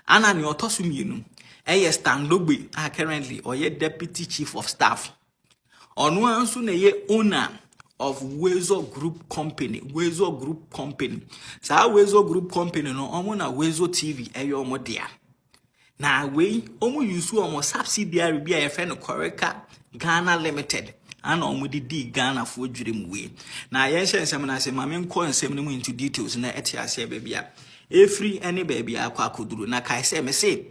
Ana ni otosu mienu. Standogbe currently oye deputy chief of staff. Onu anso na owner of Wezo Group Company. Wezo Group Company. Sa Wezo Group Company no omo na Wezo TV omo dia. Na we omo use omo subsidiary bi a no Koreka Ghana Limited. Ana omo di Ghana for dream we. Na yen nsem na se mame nko nsem no into details na etiase ba bia. Every any baby akwa akoduru na kai se me say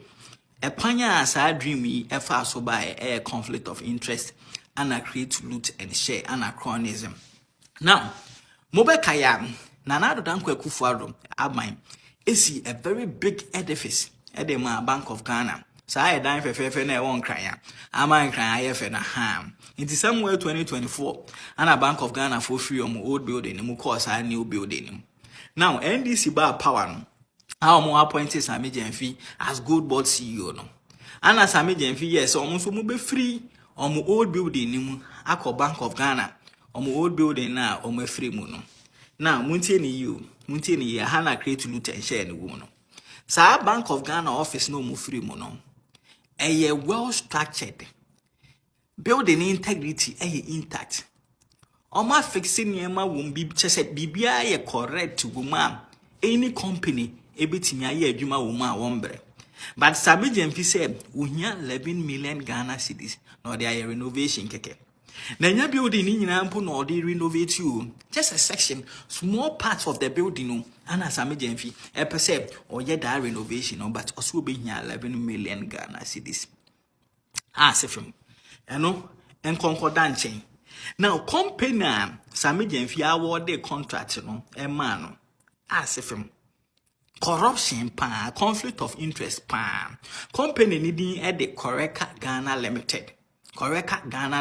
Epanya as dream yi efa so by a conflict of interest and a create loot and share and a chronism. Now, Mobekaya, Nanado Dankwe Kufuado, Abmine, is a very big edifice at the Bank of Ghana. So I dine for Fefene won't cry. I might cry and a ham. It is somewhere 2024 and a Bank of Ghana for free on old building, and course I new building. Now, NDC bar power. How more appointed Sammy Gyamfi as GoldBod CEO no. And as Sammy Gyamfi yes, almost be free on old building ni Ako Bank of Ghana. On old building na free no. Now muntie ni hana create loot and share ni no. Sa Bank of Ghana office no free no. A well structured building integrity intact. Oma fixing yema won't be just bibia correct woman. Any company ebetimi aye adwuma wo ma wombre but Sammy Gyamfi said uhia 11 million Ghana cedis na dey renovation keke na nya building ni nyina mpo na dey renovate you just a section small part of the building no ana Sammy Gyamfi say oye that renovation no but also be hia 11 million Ghana cedis sefem eno enkonkoda nchen now company Sammy Gyamfi award the contract no man no sefem corruption pa conflict of interest pa company needing at the Koreka Ghana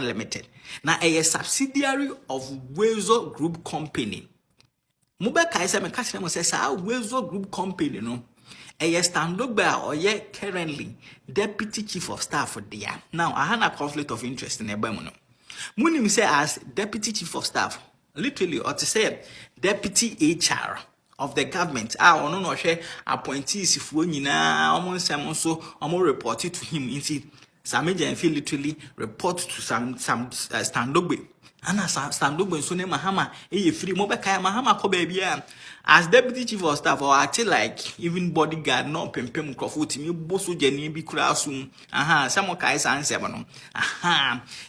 Limited na a subsidiary of Wezo Group Company Mubeka is a mekasem says Wezo Group Company no a standogba or ye currently deputy chief of staff for there now I had a conflict of interest in a bemono munim say as deputy chief of staff literally or to say deputy HR of the government ono no hwe appointees fuo nyina omo nsem so omo report to him inti Sammy Gyamfi literally report to some Standogbe ana Standogbe so ne Mahama free mo be kai Mahama ko ba bia as deputy chief of staff or act like even bodyguard no pempem crofo timi boso jani bi kura sum some kai sansem no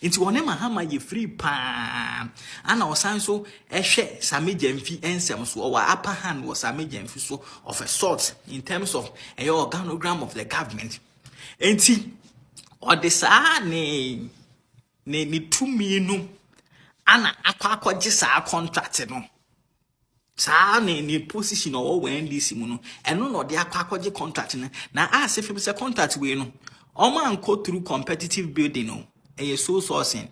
inti wone Mahama free pa ana osan so ehwe Sammy Gyamfi ensem so our upper hand was Sammy Gyamfi so of a sort in terms of a organogram of the government enti or the sa ne tumi no ana akwa sa contract no sa ne position or when this no eno no de akwa contract na as if it's a contract we no o man go through competitive bidding no e so sourcing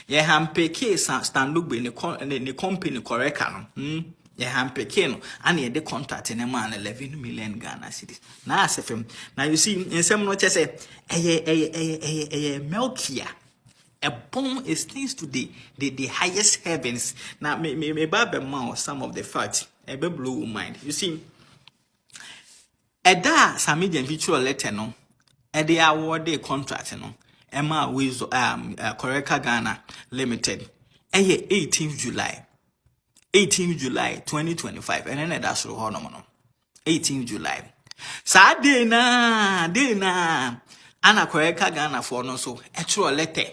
ye hampeke Standogbe ne company Koreka no ye hampeke no and ye de contract ne man 11 million Ghana cedis na as if now you see in some no say Melkia a bomb is things to the highest heavens. Now, me babe mouth some of the facts. A be blow mind. You see, a da Sammy Gyamfi letter no, a de award the contract no. Emma with Koreka Ghana Limited. 18th July 2025. And then that's no 18th July. Sa day na Anna Koreka Ghana for no so actual letter.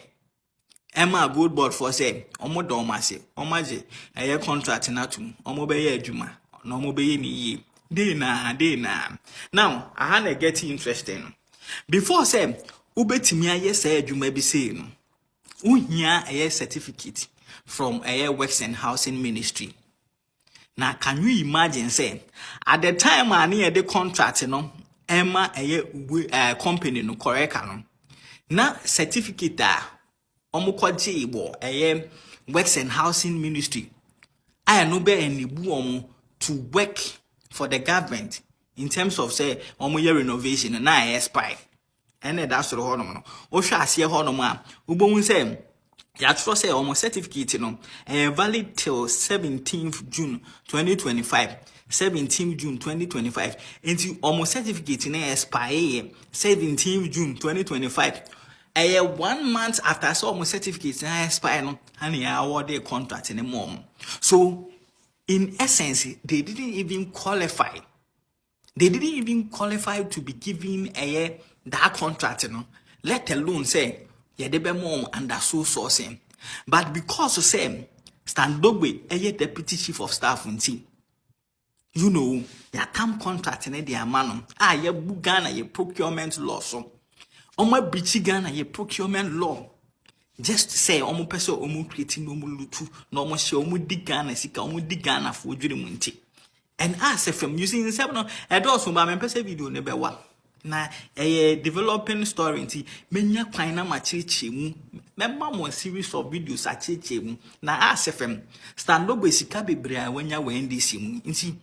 Emma GoldBod for say omo domase omaje eye contract na tum omo be ye adwuma na omo be ye ni ye dey na now I had get interested before say ubetimi aye say adwuma bi say no uhia eye certificate from eye works and housing ministry. Now can you imagine say at the time ani the contract no Emma eye company no Koreka no na certificate Omukwaji Ibo, Works and Housing Ministry. I no be enibu to work for the government in terms of say omo year renovation na expire and that's the whole no o hwa ase ho no ma ubon say ya trust say omo certificate no valid till 17th June 2025 17th June 2025 into omo certificate na expire 17th June 2025 1 month after so omo certificate na expire no and ya award a contract in a mom. So in essence they didn't even qualify. They didn't even qualify to be given that contract, you know, let alone say, yeah, they be mom under so sourcing. But because of say, Standogbe, deputy chief of staff and team, you know, ya come contract in their man, ye Ghana, ye procurement law, so, my British Ghana, ye procurement law. Just say, omo person, omo creating, omo lutu, no more show, omo dig Ghana, sika, omo dig Ghana for dream. And as if I'm using seven, I do also my person video never one. Na a developing story nti menya kwan na ma cheche mu memma mo series of videos a cheche mu na asfm stand up sika bebre a wanya we NDC mu nti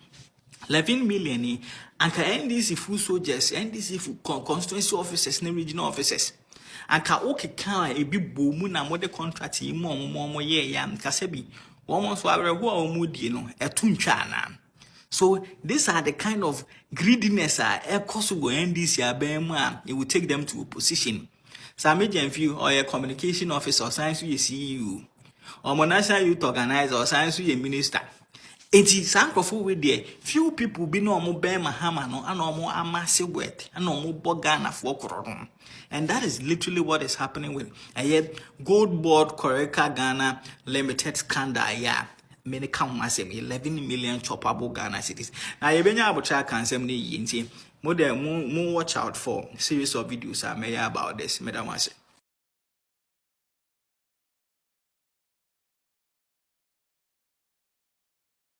11 million ni anka NDC full soldiers NDC full constituency officers na regional officers anka okeka e bi bo mu na mo de contract yi mo ye ya nka se bi won so awerho a mo die no etu ntwa na. So these are the kind of greediness possible NDC it will take them to a position. Sammy Gyamfi or a communication officer or science you CEO or national youth organizer or science you minister. It is some with there. Few people be no more bear Mahama no and no more amassing wet and no more bogana for corona. And that is literally what is happening with GoldBod Koreka Ghana Limited scandal. Yeah. Many come as 11 million choppable Ghana cities. Now, you been able to can say more watch out for series of videos I made about this.